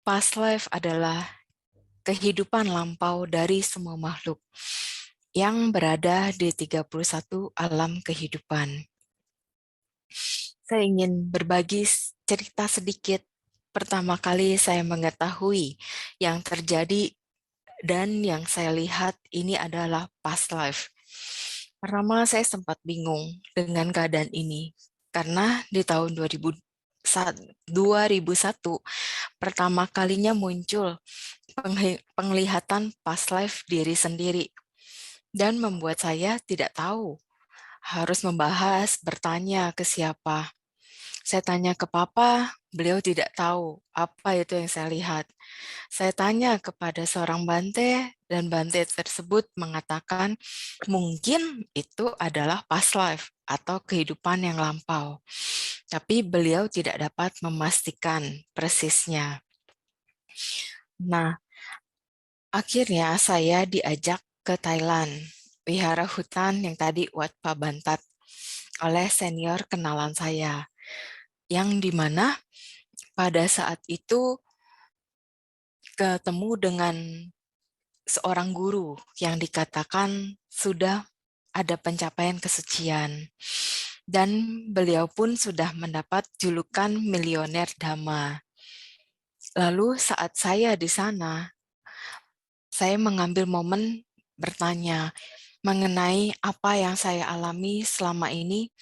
Past life adalah kehidupan lampau dari semua makhluk yang berada di 31 alam kehidupan. Saya ingin berbagi cerita sedikit. Pertama kali saya mengetahui yang terjadi dan yang saya lihat ini adalah past life. Pertama saya sempat bingung dengan keadaan ini karena di tahun 2001 pertama kalinya muncul penglihatan past life diri sendiri dan membuat saya tidak tahu harus membahas, bertanya ke siapa. Saya tanya ke papa, beliau tidak tahu apa itu yang saya lihat. Saya tanya kepada seorang bante, dan bante tersebut mengatakan mungkin itu adalah past life atau kehidupan yang lampau. Tapi beliau tidak dapat memastikan persisnya. Nah, akhirnya saya diajak ke Thailand, wihara hutan yang tadi Wat Pak Bantat, oleh senior kenalan saya, yang dimana pada saat itu ketemu dengan seorang guru yang dikatakan sudah ada pencapaian kesucian. Dan beliau pun sudah mendapat julukan milioner Dhamma. Lalu saat saya di sana, saya mengambil momen bertanya mengenai apa yang saya alami selama ini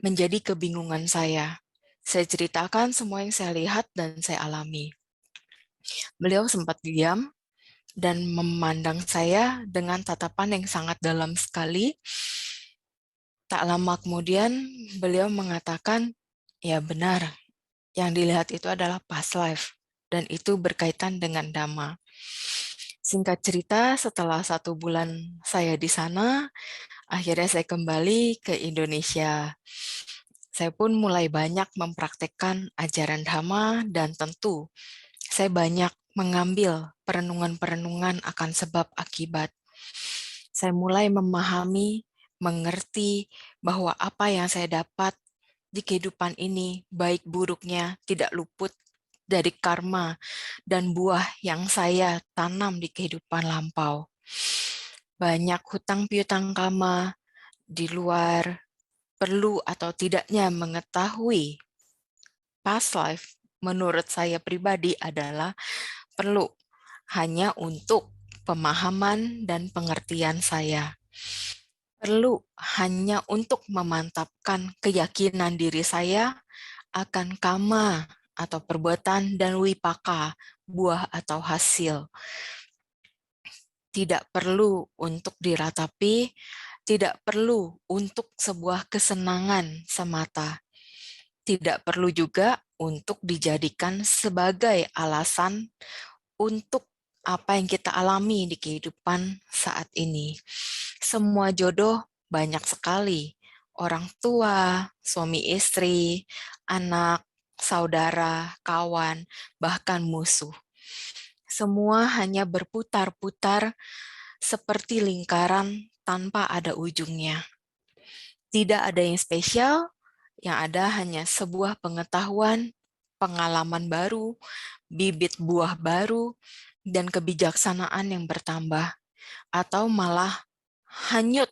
menjadi kebingungan saya. Saya ceritakan semua yang saya lihat dan saya alami. Beliau sempat diam dan memandang saya dengan tatapan yang sangat dalam sekali. Tak lama kemudian, beliau mengatakan, ya benar, yang dilihat itu adalah past life, dan itu berkaitan dengan Dhamma. Singkat cerita, setelah 1 bulan saya di sana, akhirnya saya kembali ke Indonesia. Saya pun mulai banyak mempraktekkan ajaran Dhamma, dan tentu saya banyak mengambil perenungan-perenungan akan sebab akibat. Saya mulai memahami, mengerti bahwa apa yang saya dapat di kehidupan ini, baik buruknya, tidak luput dari karma dan buah yang saya tanam di kehidupan lampau. Banyak hutang piutang kama di luar perlu atau tidaknya mengetahui past life menurut saya pribadi adalah perlu hanya untuk pemahaman dan pengertian saya. Perlu hanya untuk memantapkan keyakinan diri saya akan kama atau perbuatan dan wipaka, buah atau hasil. Tidak perlu untuk diratapi, tidak perlu untuk sebuah kesenangan semata. Tidak perlu juga untuk dijadikan sebagai alasan untuk apa yang kita alami di kehidupan saat ini. Semua jodoh banyak sekali. Orang tua, suami istri, anak, saudara, kawan, bahkan musuh. Semua hanya berputar-putar seperti lingkaran tanpa ada ujungnya. Tidak ada yang spesial, yang ada hanya sebuah pengetahuan, pengalaman baru, bibit buah baru, dan kebijaksanaan yang bertambah, atau malah hanyut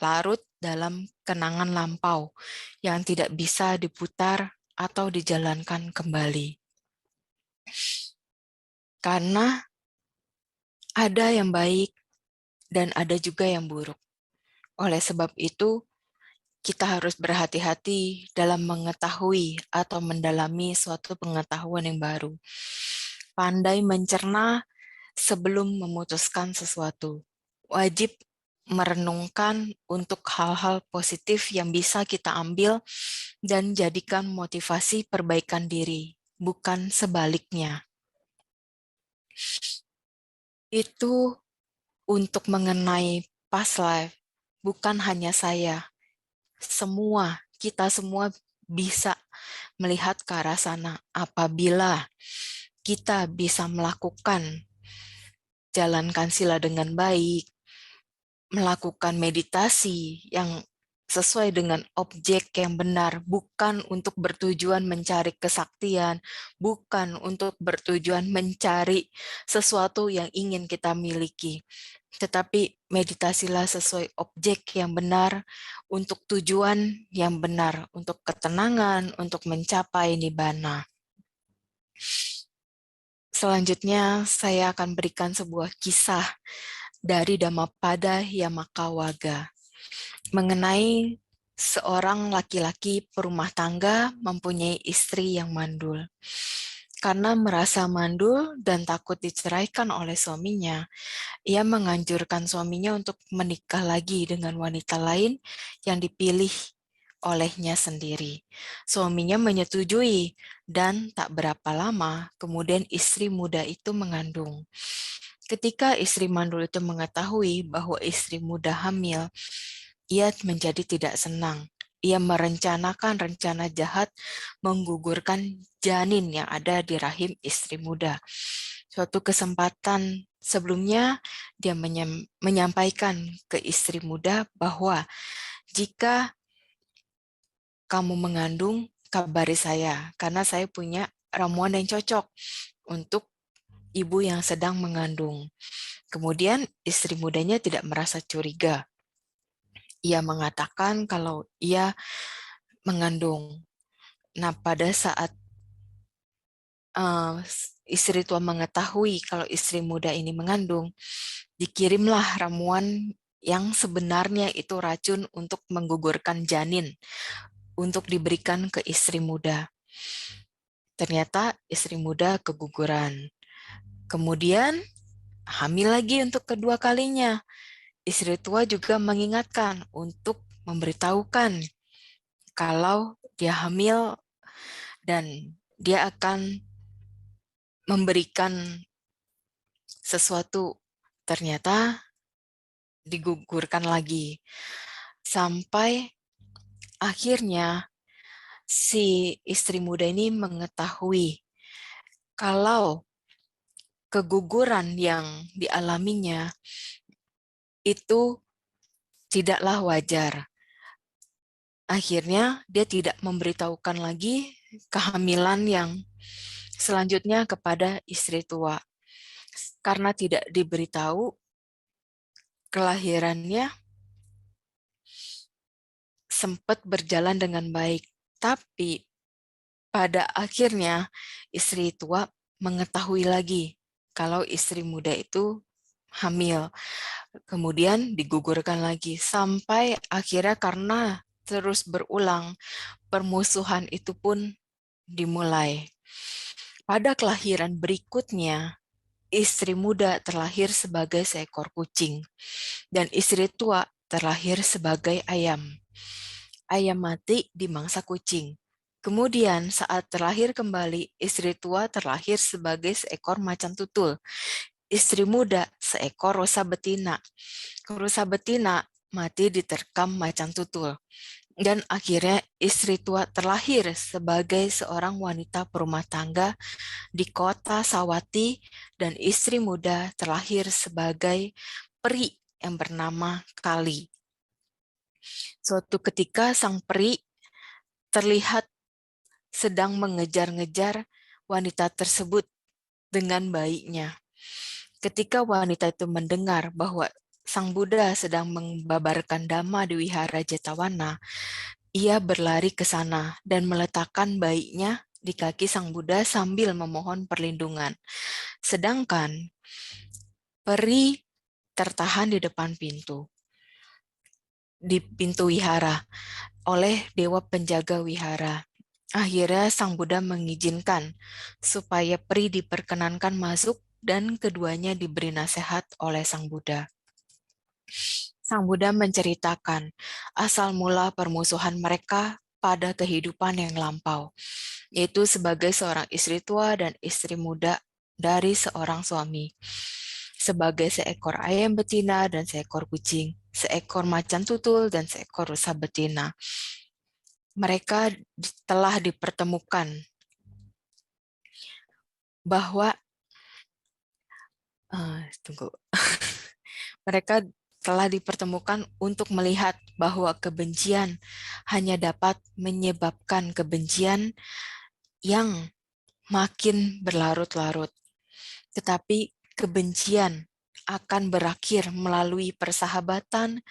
larut dalam kenangan lampau yang tidak bisa diputar atau dijalankan kembali. Karena ada yang baik dan ada juga yang buruk. Oleh sebab itu, kita harus berhati-hati dalam mengetahui atau mendalami suatu pengetahuan yang baru. Pandai mencerna sebelum memutuskan sesuatu. Wajib merenungkan untuk hal-hal positif yang bisa kita ambil dan jadikan motivasi perbaikan diri, bukan sebaliknya. Itu untuk mengenai past life, bukan hanya saya. Kita semua bisa melihat ke arah sana apabila kita bisa melakukan jalankan sila dengan baik, melakukan meditasi yang sesuai dengan objek yang benar, bukan untuk bertujuan mencari kesaktian, bukan untuk bertujuan mencari sesuatu yang ingin kita miliki. Tetapi meditasilah sesuai objek yang benar, untuk tujuan yang benar, untuk ketenangan, untuk mencapai nibbana. Selanjutnya, saya akan berikan sebuah kisah dari Dhammapada Yamakawagga mengenai seorang laki-laki perumah tangga mempunyai istri yang mandul. Karena merasa mandul dan takut diceraikan oleh suaminya, ia menganjurkan suaminya untuk menikah lagi dengan wanita lain yang dipilih olehnya sendiri. Suaminya menyetujui dan tak berapa lama kemudian istri muda itu mengandung. Ketika istri mandul itu mengetahui bahwa istri muda hamil, ia menjadi tidak senang. Ia merencanakan rencana jahat menggugurkan janin yang ada di rahim istri muda. Suatu kesempatan sebelumnya, dia menyampaikan ke istri muda bahwa jika kamu mengandung, kabari saya, karena saya punya ramuan yang cocok untuk ibu yang sedang mengandung. Kemudian istri mudanya tidak merasa curiga. Ia mengatakan kalau ia mengandung. Nah, pada saat istri tua mengetahui kalau istri muda ini mengandung, dikirimlah ramuan yang sebenarnya itu racun untuk menggugurkan janin, untuk diberikan ke istri muda. Ternyata istri muda keguguran. Kemudian hamil lagi untuk kedua kalinya. Istri tua juga mengingatkan untuk memberitahukan kalau dia hamil dan dia akan memberikan sesuatu. Ternyata digugurkan lagi. Sampai akhirnya si istri muda ini mengetahui kalau keguguran yang dialaminya itu tidaklah wajar. Akhirnya dia tidak memberitahukan lagi kehamilan yang selanjutnya kepada istri tua. Karena tidak diberitahu, kelahirannya sempat berjalan dengan baik. Tapi pada akhirnya istri tua mengetahui lagi kalau istri muda itu hamil. Kemudian digugurkan lagi sampai akhirnya karena terus berulang, permusuhan itu pun dimulai. Pada kelahiran berikutnya, istri muda terlahir sebagai seekor kucing dan istri tua terlahir sebagai ayam. Ayam mati dimangsa kucing. Kemudian saat terlahir kembali, istri tua terlahir sebagai seekor macan tutul. Istri muda seekor rusa betina. Rusa betina mati diterkam macan tutul. Dan akhirnya istri tua terlahir sebagai seorang wanita perumah tangga di kota Sawati dan istri muda terlahir sebagai peri yang bernama Kali. Suatu ketika sang peri terlihat sedang mengejar-ngejar wanita tersebut dengan bayinya. Ketika wanita itu mendengar bahwa Sang Buddha sedang membabarkan dhamma di wihara Jetawana, ia berlari ke sana dan meletakkan bayinya di kaki Sang Buddha sambil memohon perlindungan. Sedangkan peri tertahan di depan pintu, di pintu wihara oleh dewa penjaga wihara. Akhirnya Sang Buddha mengizinkan supaya peri diperkenankan masuk dan keduanya diberi nasihat oleh Sang Buddha. Sang Buddha menceritakan asal mula permusuhan mereka pada kehidupan yang lampau, yaitu sebagai seorang istri tua dan istri muda dari seorang suami, sebagai seekor ayam betina dan seekor kucing, seekor macan tutul dan seekor rusa betina. Mereka telah dipertemukan bahwa tunggu. Mereka telah dipertemukan untuk melihat bahwa kebencian hanya dapat menyebabkan kebencian yang makin berlarut-larut. Tetapi kebencian akan berakhir melalui persahabatan,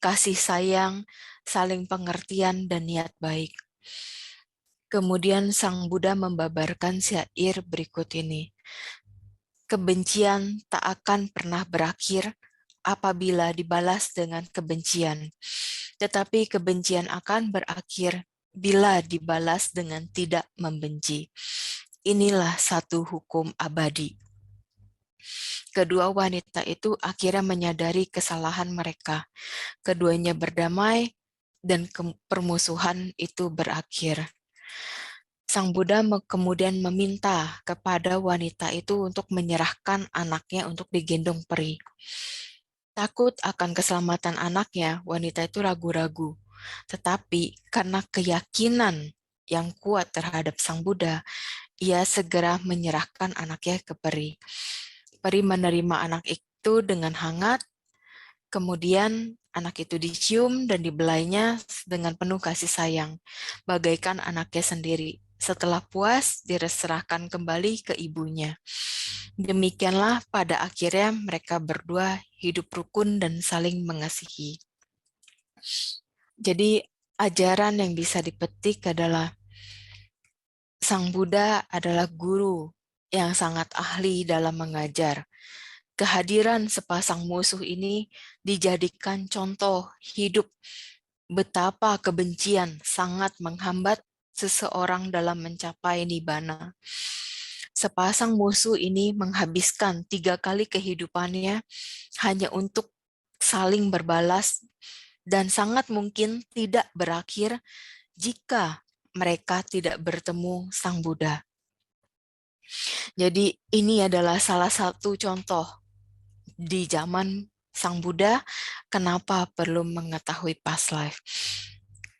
kasih sayang, saling pengertian, dan niat baik. Kemudian Sang Buddha membabarkan syair berikut ini. Kebencian tak akan pernah berakhir apabila dibalas dengan kebencian. Tetapi kebencian akan berakhir bila dibalas dengan tidak membenci. Inilah satu hukum abadi. Kedua wanita itu akhirnya menyadari kesalahan mereka. Keduanya berdamai dan permusuhan itu berakhir. Sang Buddha kemudian meminta kepada wanita itu untuk menyerahkan anaknya untuk digendong peri. Takut akan keselamatan anaknya, wanita itu ragu-ragu. Tetapi karena keyakinan yang kuat terhadap Sang Buddha, ia segera menyerahkan anaknya ke peri. Peri menerima anak itu dengan hangat, kemudian anak itu dicium dan dibelainya dengan penuh kasih sayang, bagaikan anaknya sendiri. Setelah puas, diserahkan kembali ke ibunya. Demikianlah pada akhirnya mereka berdua hidup rukun dan saling mengasihi. Jadi ajaran yang bisa dipetik adalah Sang Buddha adalah guru yang sangat ahli dalam mengajar. Kehadiran sepasang musuh ini dijadikan contoh hidup betapa kebencian sangat menghambat seseorang dalam mencapai nibbana. Sepasang musuh ini menghabiskan 3 kali kehidupannya hanya untuk saling berbalas dan sangat mungkin tidak berakhir jika mereka tidak bertemu Sang Buddha. Jadi ini adalah salah satu contoh di zaman Sang Buddha, kenapa perlu mengetahui past life.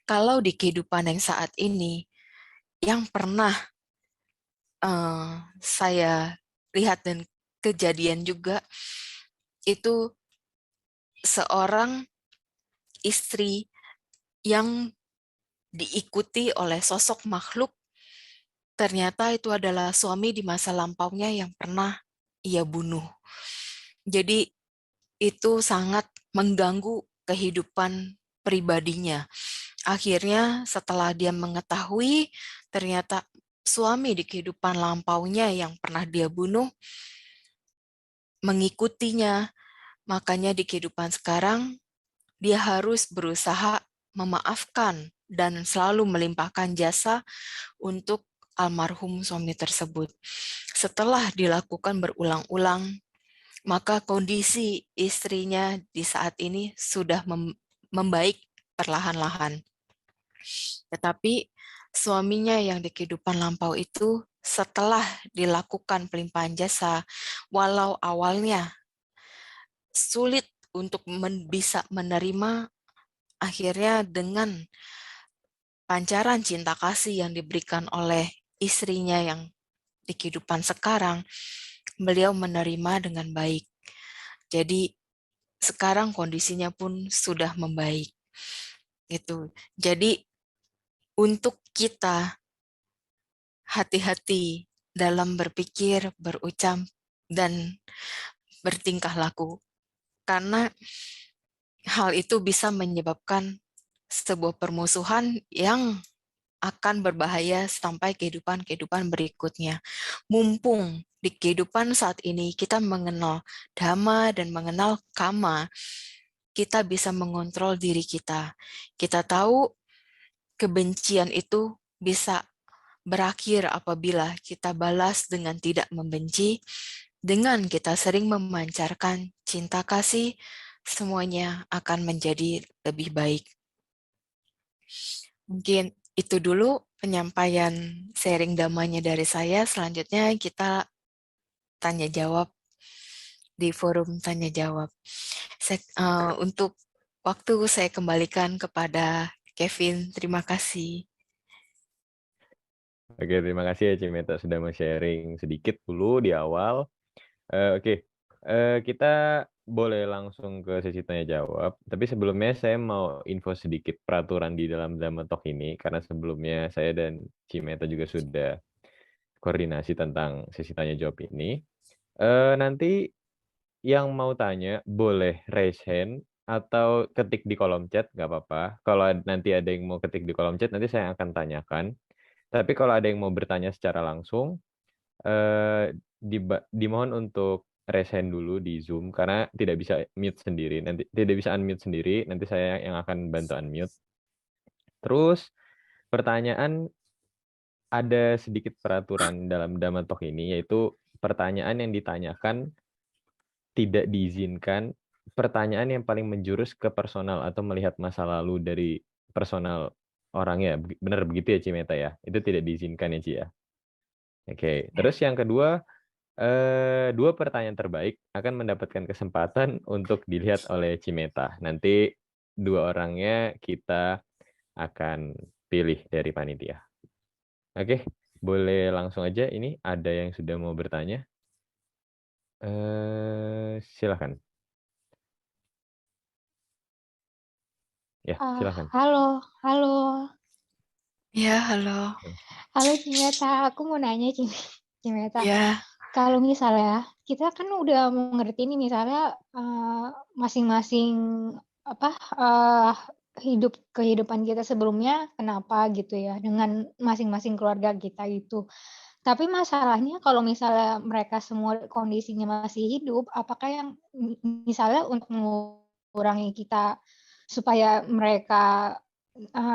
Kalau di kehidupan yang saat ini, yang pernah saya lihat dan kejadian juga, itu seorang istri yang diikuti oleh sosok makhluk, ternyata itu adalah suami di masa lampaunya yang pernah ia bunuh. Jadi itu sangat mengganggu kehidupan pribadinya. Akhirnya setelah dia mengetahui ternyata suami di kehidupan lampaunya yang pernah dia bunuh mengikutinya, makanya di kehidupan sekarang dia harus berusaha memaafkan dan selalu melimpahkan jasa untuk almarhum suami tersebut. Setelah dilakukan berulang-ulang, maka kondisi istrinya di saat ini sudah membaik perlahan-lahan. Tetapi suaminya yang di kehidupan lampau itu setelah dilakukan pelimpahan jasa, walau awalnya sulit untuk bisa menerima, akhirnya dengan pancaran cinta kasih yang diberikan oleh istrinya yang di kehidupan sekarang, beliau menerima dengan baik. Jadi sekarang kondisinya pun sudah membaik. Gitu. Jadi untuk kita hati-hati dalam berpikir, berucap, dan bertingkah laku. Karena hal itu bisa menyebabkan sebuah permusuhan yang akan berbahaya sampai kehidupan-kehidupan berikutnya. Mumpung di kehidupan saat ini kita mengenal dhamma dan mengenal kama, kita bisa mengontrol diri kita. Kita tahu kebencian itu bisa berakhir apabila kita balas dengan tidak membenci, dengan kita sering memancarkan cinta kasih, semuanya akan menjadi lebih baik. Mungkin itu dulu penyampaian sharing damanya dari saya. Selanjutnya kita tanya jawab di forum tanya jawab. Untuk waktu saya kembalikan kepada Kevin. Terima kasih. Oke, terima kasih ya Cimeta sudah men-sharing sedikit dulu di awal. Oke, Kita boleh langsung ke sesi tanya jawab, tapi sebelumnya saya mau info sedikit peraturan di dalam Dhamma Talk ini, karena sebelumnya saya dan Cimeta juga sudah koordinasi tentang sesi tanya jawab ini. Nanti yang mau tanya boleh raise hand atau ketik di kolom chat, nggak apa-apa. Kalau nanti ada yang mau ketik di kolom chat, nanti saya akan tanyakan. Tapi kalau ada yang mau bertanya secara langsung, dimohon untuk raise hand dulu di Zoom karena tidak bisa mute sendiri. Nanti tidak bisa unmute sendiri, nanti saya yang akan bantu unmute. Terus pertanyaan ada sedikit peraturan dalam Dhamma Talk ini, yaitu pertanyaan yang ditanyakan tidak diizinkan, pertanyaan yang paling menjurus ke personal atau melihat masa lalu dari personal orangnya. Benar begitu ya Cimeta ya? Itu tidak diizinkan ya Ci ya? Oke, Ya. terus yang kedua, dua pertanyaan terbaik akan mendapatkan kesempatan untuk dilihat oleh Cimeta. Nanti dua orangnya kita akan pilih dari panitia. Oke, boleh langsung aja. Ini ada yang sudah mau bertanya. Silakan. Ya, silakan. Halo, halo, Ya, halo. halo Cimeta. Aku mau nanya Cimeta. Ya, Kalau misalnya kita kan udah mengerti nih misalnya masing-masing apa kehidupan kita sebelumnya kenapa gitu ya dengan masing-masing keluarga kita itu. Tapi masalahnya kalau misalnya mereka semua kondisinya masih hidup, apakah yang misalnya untuk mengurangi kita supaya mereka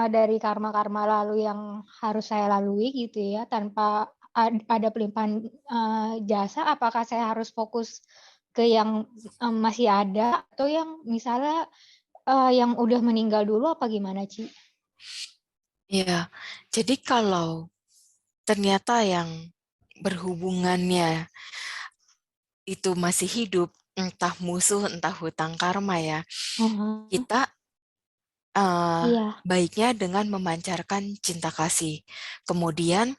dari karma-karma lalu yang harus saya lalui gitu ya, tanpa ada pelimpahan jasa, apakah saya harus fokus ke yang masih ada atau yang misalnya yang udah meninggal dulu apa gimana, Ci? ya. Jadi kalau ternyata yang berhubungannya itu masih hidup, entah musuh, entah hutang karma ya, Heeh. kita Iya, baiknya dengan memancarkan cinta kasih. Kemudian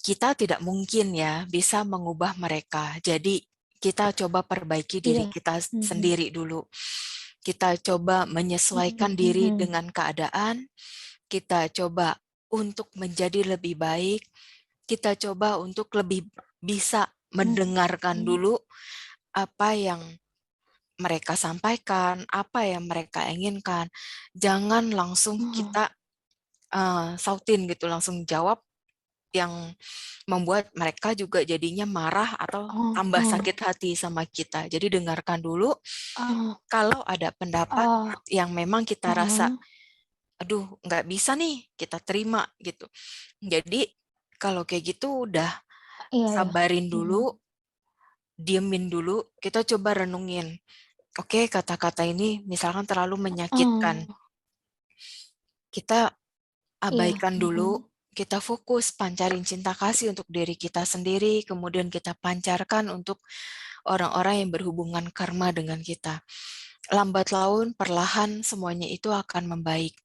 kita tidak mungkin ya bisa mengubah mereka. Jadi kita coba perbaiki diri iya. kita Mhm. sendiri dulu. Kita coba menyesuaikan Mhm diri mhm. dengan keadaan, kita coba untuk menjadi lebih baik, kita coba untuk lebih bisa mendengarkan Mhm. dulu apa yang mereka sampaikan, apa yang mereka inginkan. Jangan langsung Oh, kita sautin gitu, langsung jawab yang membuat mereka juga jadinya marah atau oh tambah oh, sakit hati sama kita. Jadi dengarkan dulu, oh, kalau ada pendapat oh, yang memang kita rasa, heeh. aduh nggak bisa nih kita terima gitu. Jadi kalau kayak gitu udah Iya iya. sabarin Mhm. dulu, diemin dulu, kita coba renungin. Oke, kata-kata ini misalkan terlalu menyakitkan. Oh, Kita iya. abaikan dulu, Mhm. kita fokus pancarin cinta kasih untuk diri kita sendiri, kemudian kita pancarkan untuk orang-orang yang berhubungan karma dengan kita. Lambat laun, perlahan semuanya itu akan membaik.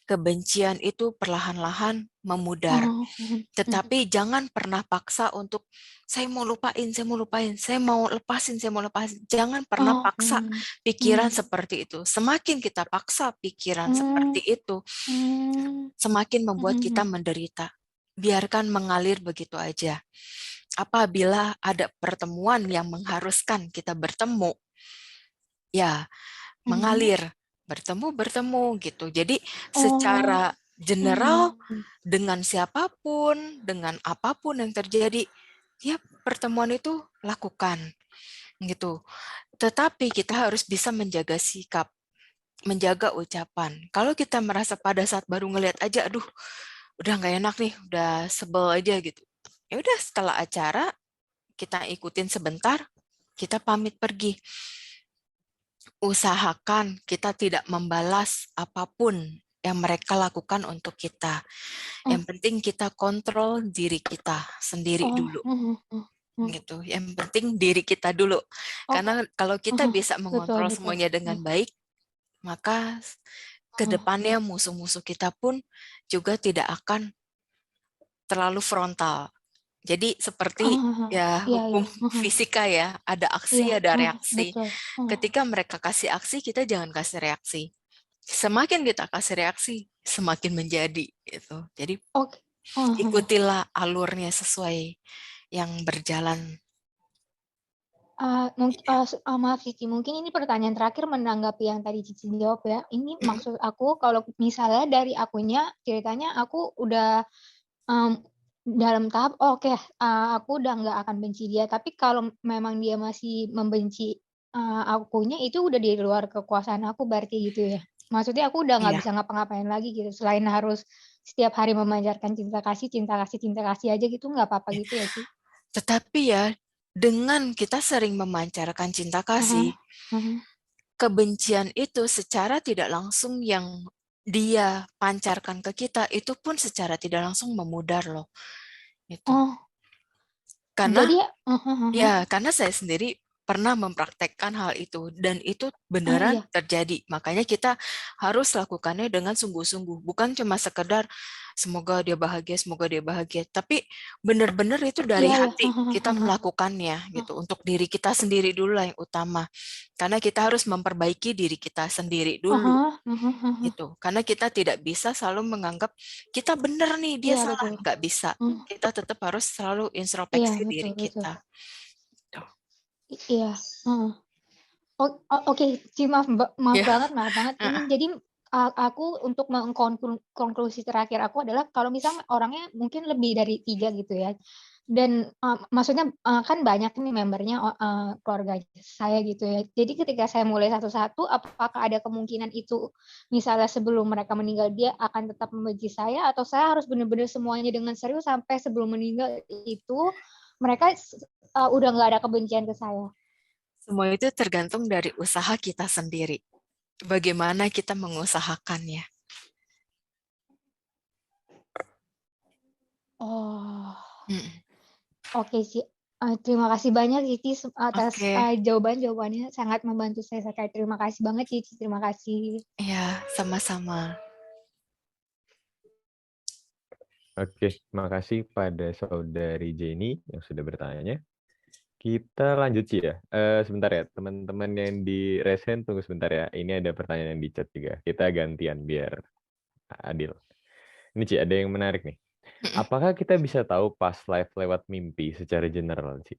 Kebencian itu perlahan-lahan memudar. Oh, mhm mhm. Tetapi jangan pernah paksa untuk saya mau lupain, saya mau lupain, saya mau lepasin, saya mau lepasin. Jangan pernah Oh, paksa pikiran mmm, seperti itu. Semakin kita paksa pikiran mmm, seperti itu, mmm, semakin membuat mhm kita mhm. menderita. Biarkan mengalir begitu aja. Apabila ada pertemuan yang mengharuskan kita bertemu, ya Mhm. mengalir, bertemu gitu. Jadi Oh, secara general mmm, dengan siapapun, dengan apapun yang terjadi, ya pertemuan itu lakukan gitu. Tetapi kita harus bisa menjaga sikap, menjaga ucapan. Kalau kita merasa pada saat baru ngelihat aja, aduh, udah nggak enak nih, udah sebel aja gitu. Ya udah setelah acara kita ikutin sebentar, kita pamit pergi. Usahakan kita tidak membalas apapun yang mereka lakukan untuk kita. oh Yang penting kita kontrol diri kita sendiri oh, dulu mhm mhm, mhm. gitu. Yang penting diri kita dulu. Oh, Karena kalau kita heeh, bisa betul mengontrol betul, semuanya dengan heeh baik, maka ke heeh. depannya musuh-musuh kita pun juga tidak akan terlalu frontal Jadi seperti Iya, ya iya. hukum fisika ya, ada aksi, Iya, ada reaksi. betul. Ketika mereka kasih aksi, kita jangan kasih reaksi. Semakin kita kasih reaksi, semakin menjadi gitu. Jadi Oke. ikutilah alurnya sesuai yang berjalan. Maaf Cici, mungkin ini pertanyaan terakhir menanggapi yang tadi Cici jawab ya. Ini maksud aku kalau misalnya dari akunya ceritanya aku udah dalam tahap oke, aku udah nggak akan benci dia. Tapi kalau memang dia masih membenci akunya, itu udah di luar kekuasaan aku berarti gitu ya. Maksudnya aku udah nggak Iya. bisa ngapa-ngapain lagi gitu. Selain harus setiap hari memanjatkan cinta kasih, cinta kasih, cinta kasih aja gitu nggak apa-apa gitu ya Ci? Tetapi ya, dengan kita sering memancarkan cinta Heeh, kasih, heeh. kebencian itu secara tidak langsung yang dia pancarkan ke kita, itu pun secara tidak langsung memudar loh. Itu. Oh, Karena jadi ya, karena saya sendiri pernah mempraktekkan hal itu dan itu beneran iya. terjadi. Makanya kita harus lakukannya dengan sungguh-sungguh, bukan cuma sekedar semoga dia bahagia, tapi benar-benar itu dari Iya, iya. hati kita melakukannya gitu untuk diri kita sendiri dulu lah yang utama. Karena kita harus memperbaiki diri kita sendiri dulu gitu. Karena kita tidak bisa selalu menganggap kita benar nih, dia Iya, salah, betul. nggak bisa. Kita tetap harus selalu Iya, introspeksi betul, diri betul. kita. Tuh. Iya, heeh. Oke, Ci, maaf Ya. banget. Ini jadi aku untuk konklusi terakhir aku adalah kalau misalnya orangnya mungkin lebih dari 3 gitu ya, dan maksudnya kan banyak nih membernya keluarga saya gitu ya. Jadi ketika saya mulai satu-satu, apakah ada kemungkinan itu misalnya sebelum mereka meninggal dia akan tetap membenci saya, atau saya harus benar-benar semuanya dengan serius sampai sebelum meninggal itu mereka udah nggak ada kebencian ke saya? Semua itu tergantung dari usaha kita sendiri. Bagaimana kita mengusahakannya. Oh. Hmm. Oke sih. Terima kasih banyak Cici atas Oke. jawaban-jawabannya, sangat membantu saya sekali. Terima kasih banget Cici, terima kasih. Ya, sama-sama. Oke, makasih pada saudari Jenny yang sudah bertanya. Kita lanjut sih ya. Sebentar ya, teman-teman yang di raise hand tunggu sebentar ya. Ini ada pertanyaan yang di chat juga. Kita gantian biar adil. Ini Ci, ada yang menarik nih. Apakah kita bisa tahu past life lewat mimpi secara general sih?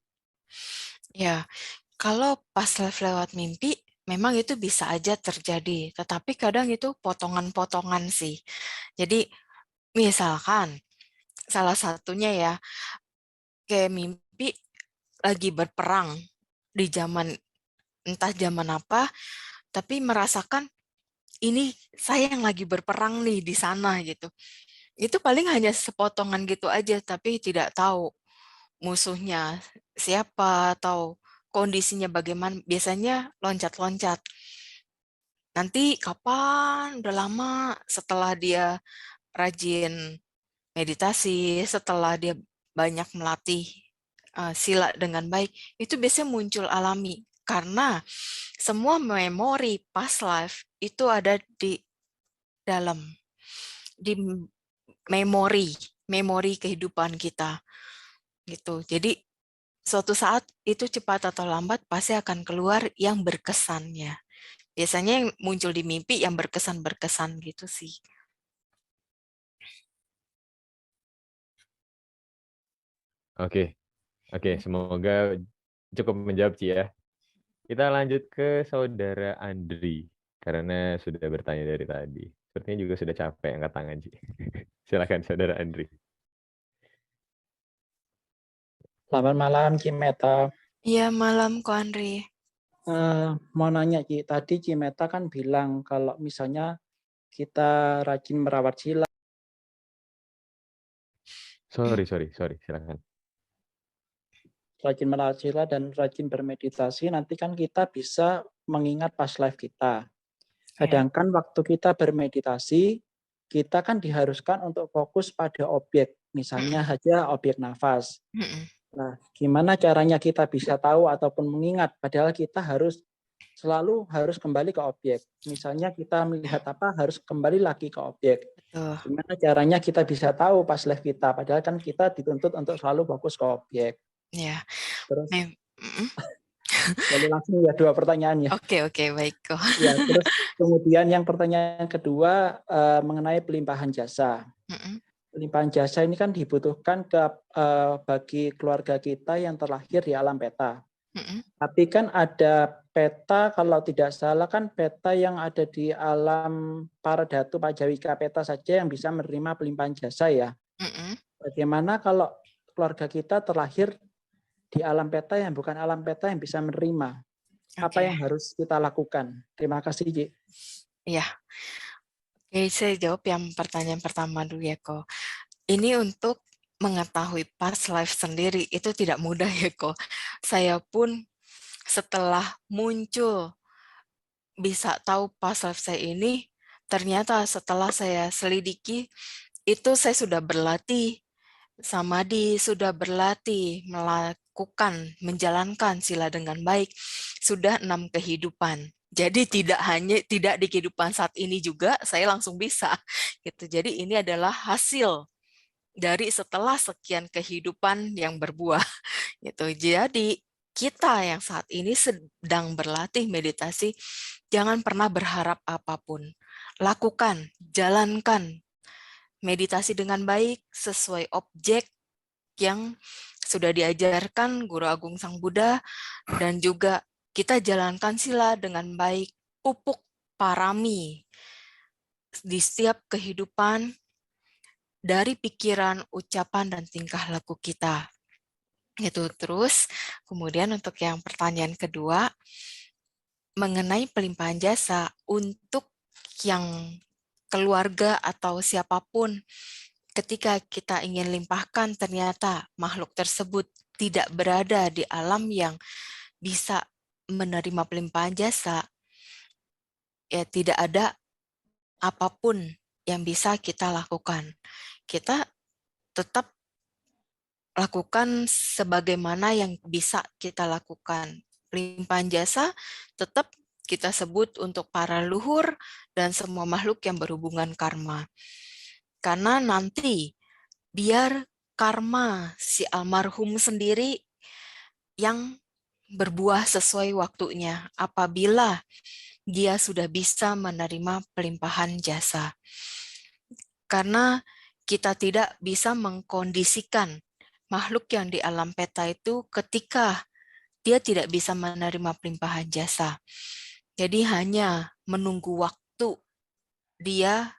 Ya, kalau pas live lewat mimpi, memang itu bisa aja terjadi. Tetapi kadang itu potongan-potongan sih. Jadi, misalkan, salah satunya ya, kayak mimpi lagi berperang di zaman, entah zaman apa, tapi merasakan ini saya yang lagi berperang nih di sana gitu. Itu paling hanya sepotongan gitu aja, tapi tidak tahu musuhnya siapa atau kondisinya bagaimana. Biasanya loncat-loncat. Nanti kapan, udah lama setelah dia rajin meditasi, setelah dia banyak melatih sila dengan baik, itu biasanya muncul alami. Karena semua memori past life itu ada di dalam, di memori kehidupan kita gitu. Jadi suatu saat itu cepat atau lambat pasti akan keluar yang berkesannya. Biasanya yang muncul di mimpi yang berkesan-berkesan gitu sih. Oke, semoga cukup menjawab Ci ya. Kita lanjut ke saudara Andri karena sudah bertanya dari tadi. Sepertinya juga sudah capek angkat tangan Ci. Silakan saudara Andri. Selamat malam, Cimeta. Iya, malam Ko Andri. Mau nanya, Ci. Tadi Cimeta kan bilang kalau misalnya kita rajin merawat sila. Sorry, silakan. Rajin merawat sila dan rajin bermeditasi, nanti kan kita bisa mengingat past life kita. Sedangkan waktu kita bermeditasi, kita kan diharuskan untuk fokus pada objek. Misalnya saja objek nafas. Nah, gimana caranya kita bisa tahu ataupun mengingat, padahal kita harus selalu harus kembali ke objek. Misalnya kita melihat apa, harus kembali lagi ke objek. Betul. Gimana caranya kita bisa tahu past life kita, padahal kan kita dituntut untuk selalu fokus ke objek. Ya. Terus Mm-mm. boleh langsung ya 2 pertanyaannya. Oke, baik kok. Ya, terus kemudian yang pertanyaan kedua mengenai pelimpahan jasa. Mm-mm. Pelimpahan jasa ini kan dibutuhkan bagi keluarga kita yang terlahir di alam peta. Mm-mm. Tapi kan ada peta, kalau tidak salah kan peta yang ada di alam para datu Pajawika peta saja yang bisa menerima pelimpahan jasa ya. Mm-mm. Bagaimana kalau keluarga kita terlahir di alam peta yang bukan alam peta yang bisa menerima? Apa Oke. yang harus kita lakukan? Terima kasih, Ji. Ya. Oke, saya jawab yang pertanyaan pertama dulu ya kok. Ini untuk mengetahui past life sendiri itu tidak mudah ya kok. Saya pun setelah muncul bisa tahu past life saya ini, ternyata setelah saya selidiki, itu saya sudah berlatih, samadhi, sudah berlatih melakukan, menjalankan sila dengan baik, sudah 6 kehidupan. Jadi tidak di kehidupan saat ini juga saya langsung bisa gitu. Jadi ini adalah hasil dari setelah sekian kehidupan yang berbuah gitu. Jadi kita yang saat ini sedang berlatih meditasi, jangan pernah berharap apapun. Lakukan, jalankan meditasi dengan baik sesuai objek yang sudah diajarkan Guru Agung Sang Buddha, dan juga kita jalankan sila dengan baik, pupuk parami di setiap kehidupan dari pikiran, ucapan, dan tingkah laku kita. Itu terus, kemudian untuk yang pertanyaan kedua, mengenai pelimpahan jasa untuk yang keluarga atau siapapun, ketika kita ingin limpahkan ternyata makhluk tersebut tidak berada di alam yang bisa menerima pelimpahan jasa, ya tidak ada apapun yang bisa kita lakukan. Kita tetap lakukan sebagaimana yang bisa kita lakukan. Pelimpahan jasa tetap kita sebut untuk para luhur dan semua makhluk yang berhubungan karma. Karena nanti biar karma si almarhum sendiri yang berbuah sesuai waktunya apabila dia sudah bisa menerima pelimpahan jasa. Karena kita tidak bisa mengkondisikan makhluk yang di alam peta itu ketika dia tidak bisa menerima pelimpahan jasa. Jadi hanya menunggu waktu dia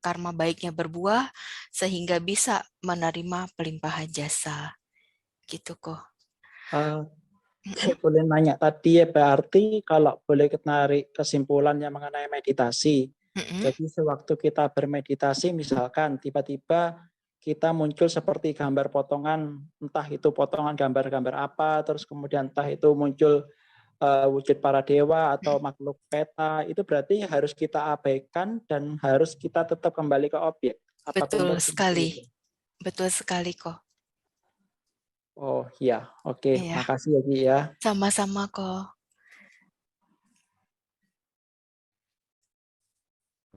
karma baiknya berbuah sehingga bisa menerima pelimpahan jasa. Gitu kok. Boleh nanya tadi ya, berarti kalau boleh kita tarik kesimpulannya mengenai meditasi. Jadi sewaktu kita bermeditasi, misalkan tiba-tiba kita muncul seperti gambar potongan, entah itu potongan gambar-gambar apa, terus kemudian entah itu muncul wujud para dewa atau makhluk peta, itu berarti harus kita abaikan dan harus kita tetap kembali ke objek. Betul sekali. Betul sekali kok. Oh iya, oke. Iya. Makasih ya Ki ya. Sama-sama kok.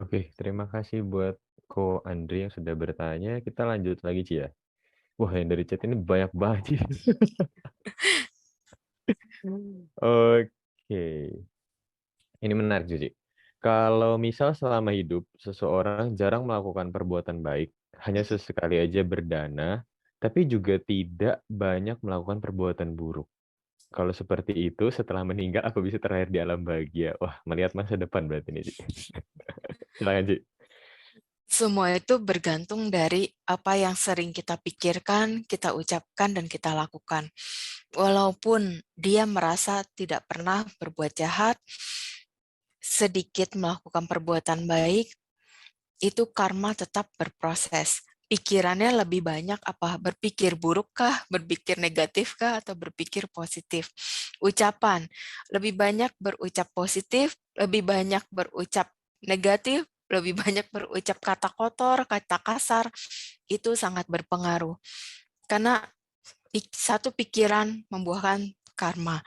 Oke, terima kasih buat Ko Andri yang sudah bertanya. Kita lanjut lagi, Ci ya. Wah, yang dari chat ini banyak banget, Ci. Oke. Ini menarik, Ci. Kalau misal selama hidup, seseorang jarang melakukan perbuatan baik, hanya sesekali aja berdana, tapi juga tidak banyak melakukan perbuatan buruk. Kalau seperti itu, setelah meninggal, aku bisa terlahir di alam bahagia. Wah, melihat masa depan berarti ini, Ci. Silakan, Ci. Semua itu bergantung dari apa yang sering kita pikirkan, kita ucapkan, dan kita lakukan. Walaupun dia merasa tidak pernah berbuat jahat, sedikit melakukan perbuatan baik, itu karma tetap berproses. Pikirannya lebih banyak apa? Berpikir burukkah, berpikir negatifkah, atau berpikir positif? Ucapan, lebih banyak berucap positif, lebih banyak berucap negatif, lebih banyak berucap kata kotor, kata kasar, itu sangat berpengaruh. Karena satu pikiran membuahkan karma.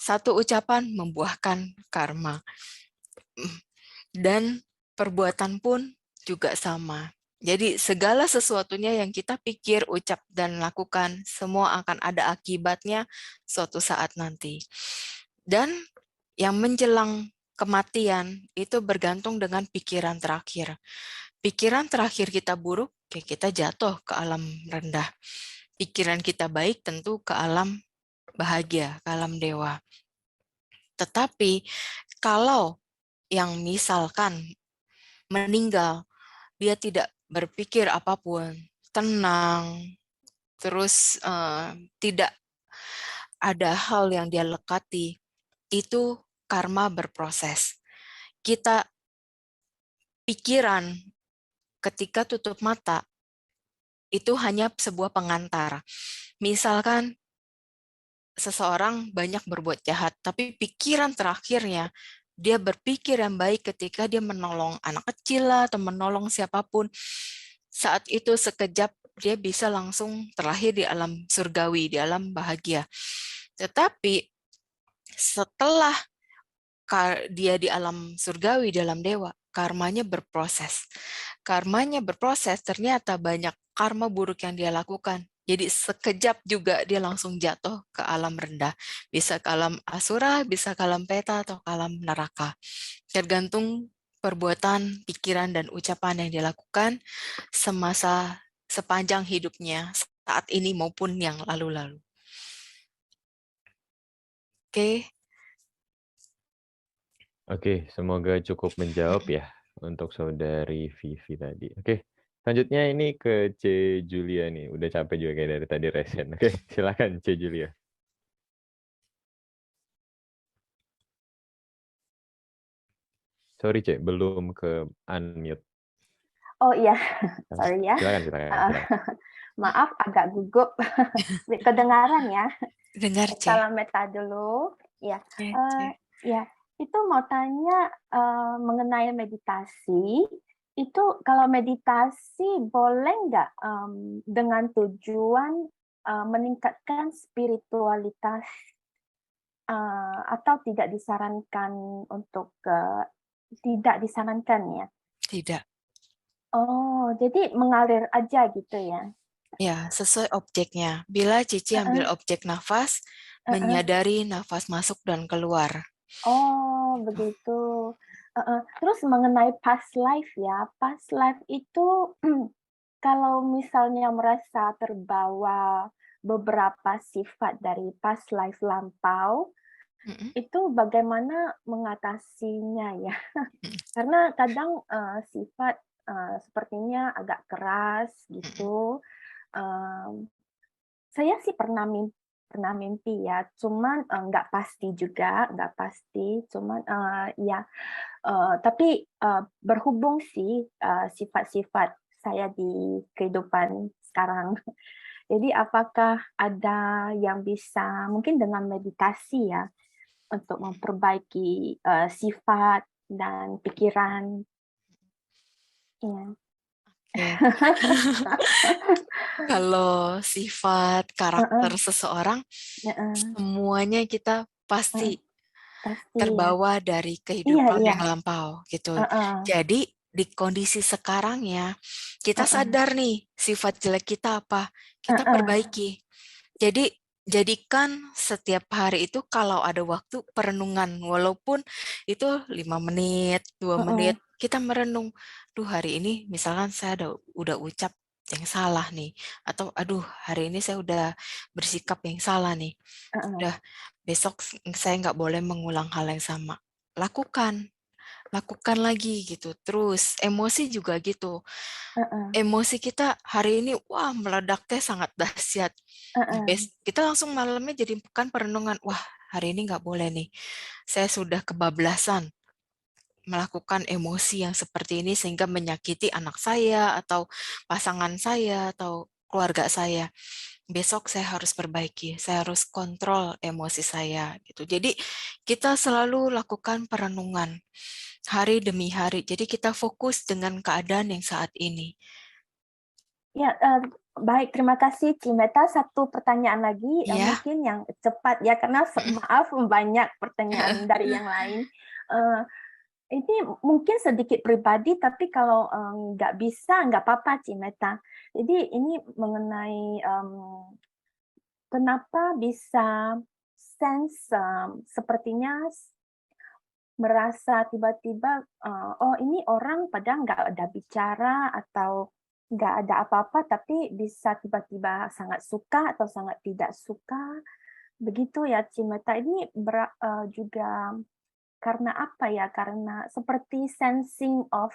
Satu ucapan membuahkan karma. Dan perbuatan pun juga sama. Jadi segala sesuatunya yang kita pikir, ucap, dan lakukan, semua akan ada akibatnya suatu saat nanti. Dan yang menjelang kematian itu bergantung dengan pikiran terakhir. Pikiran terakhir kita buruk, kita jatuh ke alam rendah. Pikiran kita baik tentu ke alam bahagia, ke alam dewa. Tetapi kalau yang misalkan meninggal, dia tidak berpikir apapun, tenang, terus tidak ada hal yang dia lekati, itu karma berproses. Kita pikiran ketika tutup mata, itu hanya sebuah pengantar. Misalkan seseorang banyak berbuat jahat, tapi pikiran terakhirnya dia berpikir yang baik ketika dia menolong anak kecil lah, atau menolong siapapun. Saat itu sekejap dia bisa langsung terlahir di alam surgawi, di alam bahagia. Tetapi setelah dia di alam surgawi, di alam dewa, karmanya berproses. Karmanya berproses, ternyata banyak karma buruk yang dia lakukan. Jadi sekejap juga dia langsung jatuh ke alam rendah. Bisa ke alam asura, bisa ke alam peta, atau ke alam neraka. Tergantung perbuatan, pikiran, dan ucapan yang dia lakukan semasa sepanjang hidupnya, saat ini maupun yang lalu-lalu. Oke. Oke, semoga cukup menjawab ya untuk saudari Vivi tadi. Oke, selanjutnya ini ke C. Julia nih. Udah capek juga kayak dari tadi resen. Oke, silakan C. Julia. Sorry C, belum ke unmute. Oh iya, sorry ya. Silakan. Maaf agak gugup. Kedengaran ya? Dengar C. Salam meta dulu. Ya, ya. Itu mau tanya mengenai meditasi. Itu kalau meditasi boleh nggak dengan tujuan meningkatkan spiritualitas atau tidak disarankan untuk tidak disarankan ya? Tidak. Oh, jadi mengalir aja gitu ya? Ya, sesuai objeknya. Bila Cici ambil objek nafas, menyadari nafas masuk dan keluar. Oh, begitu. Terus mengenai past life ya, past life itu kalau misalnya merasa terbawa beberapa sifat dari past life lampau, itu bagaimana mengatasinya ya? Karena kadang sifat sepertinya agak keras gitu. Saya sih pernah mimpi ya, cuman nggak pasti juga, cuman ya. Tapi berhubung sih sifat-sifat saya di kehidupan sekarang. Jadi apakah ada yang bisa mungkin dengan meditasi ya untuk memperbaiki sifat dan pikiran? Ya. Kalau sifat, karakter seseorang, semuanya kita pasti terbawa dari kehidupan yang lampau gitu. Jadi di kondisi sekarang ya, kita sadar nih sifat jelek kita apa, kita perbaiki. Jadi jadikan setiap hari itu kalau ada waktu perenungan, walaupun itu 5 menit, 2 menit, kita merenung. Duh, hari ini misalkan saya udah ucap yang salah nih, atau aduh hari ini saya udah bersikap yang salah nih. Udah besok saya nggak boleh mengulang hal yang sama. Lakukan lagi gitu. Terus emosi juga gitu. Emosi kita hari ini wah meledaknya sangat dahsyat. Kita langsung malamnya jadi bukan perenungan. Wah hari ini nggak boleh nih. Saya sudah kebablasan melakukan emosi yang seperti ini sehingga menyakiti anak saya atau pasangan saya atau keluarga saya. Besok saya harus perbaiki, saya harus kontrol emosi saya gitu. Jadi kita selalu lakukan perenungan hari demi hari. Jadi kita fokus dengan keadaan yang saat ini. Ya, baik, terima kasih Cimeta. Satu pertanyaan lagi yang Ya. mungkin yang cepat ya, karena maaf banyak pertanyaan dari yang lain. Ini mungkin sedikit pribadi, tapi kalau nggak bisa, nggak apa-apa Cimeta. Jadi ini mengenai kenapa bisa sense sepertinya merasa tiba-tiba, oh ini orang padahal nggak ada bicara atau nggak ada apa-apa, tapi bisa tiba-tiba sangat suka atau sangat tidak suka. Begitu ya, Cimeta. Ini juga karena apa ya? Karena seperti sensing of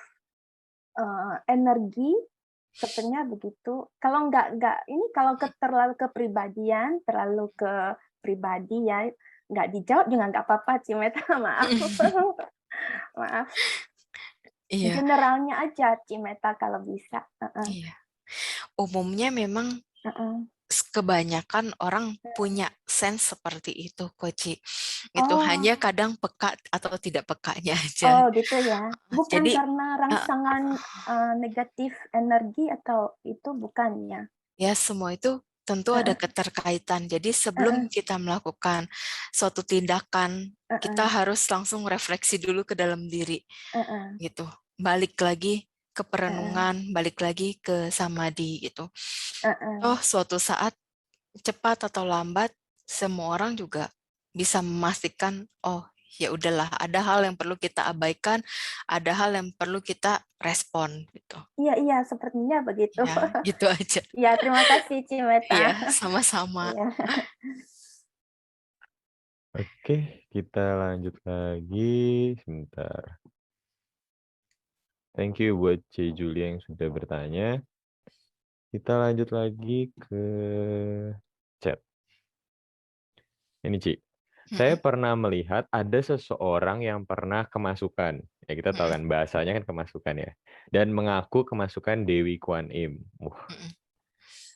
energi, sepertinya begitu. Kalau nggak ini kalau terlalu kepribadian, terlalu ke pribadi ya, nggak dijawab juga nggak apa-apa, Cimeta. Maaf. Maaf. Iya. Generalnya aja, Cimeta kalau bisa. Iya. Umumnya memang kebanyakan orang punya sense seperti itu, Koci. Itu hanya kadang peka atau tidak pekanya aja. Oh, gitu ya. Bukan Jadi, karena rangsangan negatif energi atau itu bukannya. ya semua itu tentu ada keterkaitan. Jadi sebelum kita melakukan suatu tindakan, kita harus langsung refleksi dulu ke dalam diri. Gitu. Balik lagi ke perenungan, balik lagi ke samadhi gitu. Oh, suatu saat cepat atau lambat semua orang juga bisa memastikan, oh ya udahlah, ada hal yang perlu kita abaikan, ada hal yang perlu kita respon gitu. Iya, sepertinya begitu. Ya, gitu aja. Ya, terima kasih Cimeta. Iya, sama-sama. Ya. Oke, kita lanjut lagi sebentar. Thank you buat C. Julia yang sudah bertanya. Kita lanjut lagi ke chat. Ini Ci. Saya pernah melihat ada seseorang yang pernah kemasukan. Ya kita tahu kan bahasanya kan kemasukan ya. Dan mengaku kemasukan Dewi Kwan Im.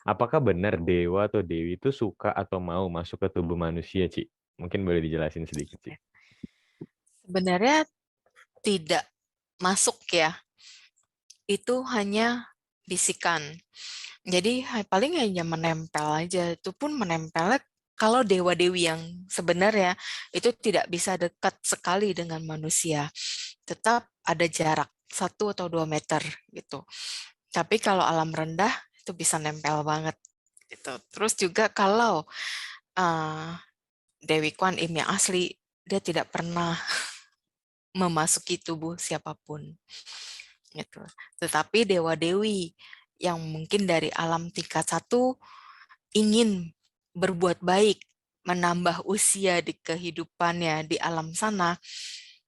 Apakah benar dewa atau dewi itu suka atau mau masuk ke tubuh manusia, Ci? Mungkin boleh dijelasin sedikit, Ci. Sebenarnya tidak masuk ya. Itu hanya bisikan. Jadi paling hanya menempel aja. Itu pun menempelnya kalau dewa-dewi yang sebenarnya itu tidak bisa dekat sekali dengan manusia. Tetap ada jarak 1 atau 2 meter gitu. Tapi kalau alam rendah itu bisa nempel banget gitu. Terus juga kalau Dewi Kwan Im yang asli, dia tidak pernah memasuki tubuh siapapun. Gitu. Tetapi dewa-dewi yang mungkin dari alam tingkat 1 ingin berbuat baik, menambah usia di kehidupannya di alam sana,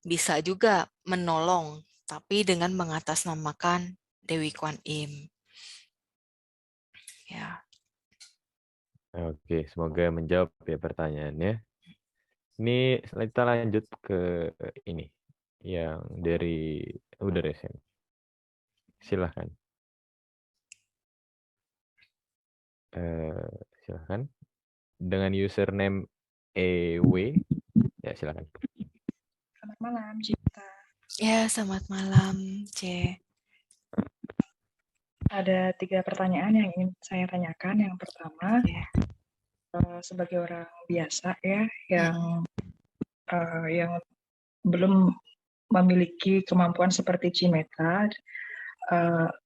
bisa juga menolong, tapi dengan mengatasnamakan Dewi Kwan Im. Ya. Oke, semoga menjawab ya pertanyaannya. Ini kita lanjut ke ini yang dari udah resen. Silahkan. Silahkan. Dengan username EW, ya silahkan. Selamat malam, Cipta. Ya, selamat malam, C. Ada 3 pertanyaan yang ingin saya tanyakan. Yang pertama, sebagai orang biasa ya, yang belum memiliki kemampuan seperti Cimeta,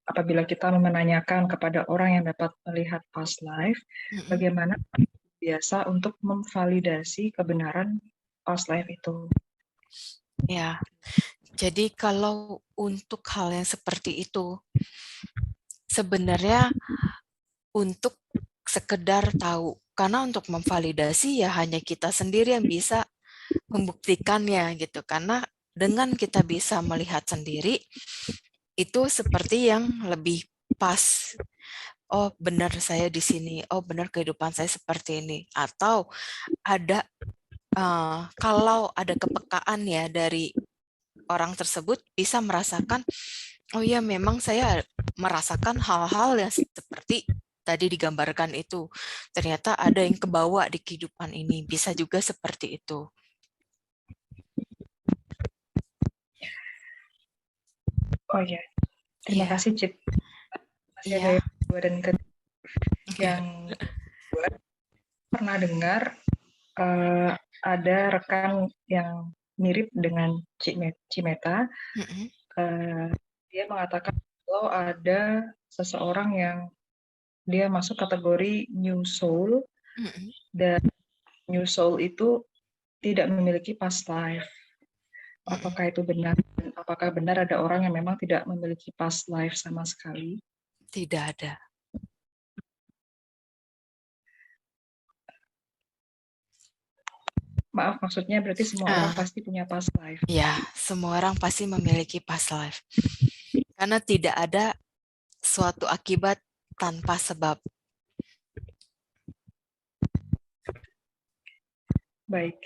apabila kita menanyakan kepada orang yang dapat melihat past life, bagaimana biasa untuk memvalidasi kebenaran past life itu? Ya, jadi kalau untuk hal yang seperti itu, sebenarnya untuk sekedar tahu, karena untuk memvalidasi ya hanya kita sendiri yang bisa membuktikannya gitu, karena dengan kita bisa melihat sendiri, itu seperti yang lebih pas. Oh benar saya di sini, oh benar kehidupan saya seperti ini, atau ada kalau ada kepekaan ya dari orang tersebut bisa merasakan, oh ya memang saya merasakan hal-hal yang seperti tadi digambarkan itu. Ternyata ada yang kebawa di kehidupan ini, bisa juga seperti itu. Oh ya, terima kasih Cip. Masih ada kedua dan ketiga. Yang kedua, pernah dengar ada rekan yang mirip dengan Cimeta. Dia mengatakan kalau ada seseorang yang dia masuk kategori New Soul, dan New Soul itu tidak memiliki past life. Apakah itu benar? Dan apakah benar ada orang yang memang tidak memiliki past life sama sekali? Tidak ada. Maaf, maksudnya berarti semua orang pasti punya past life. Ya, semua orang pasti memiliki past life. Karena tidak ada suatu akibat tanpa sebab. Baik.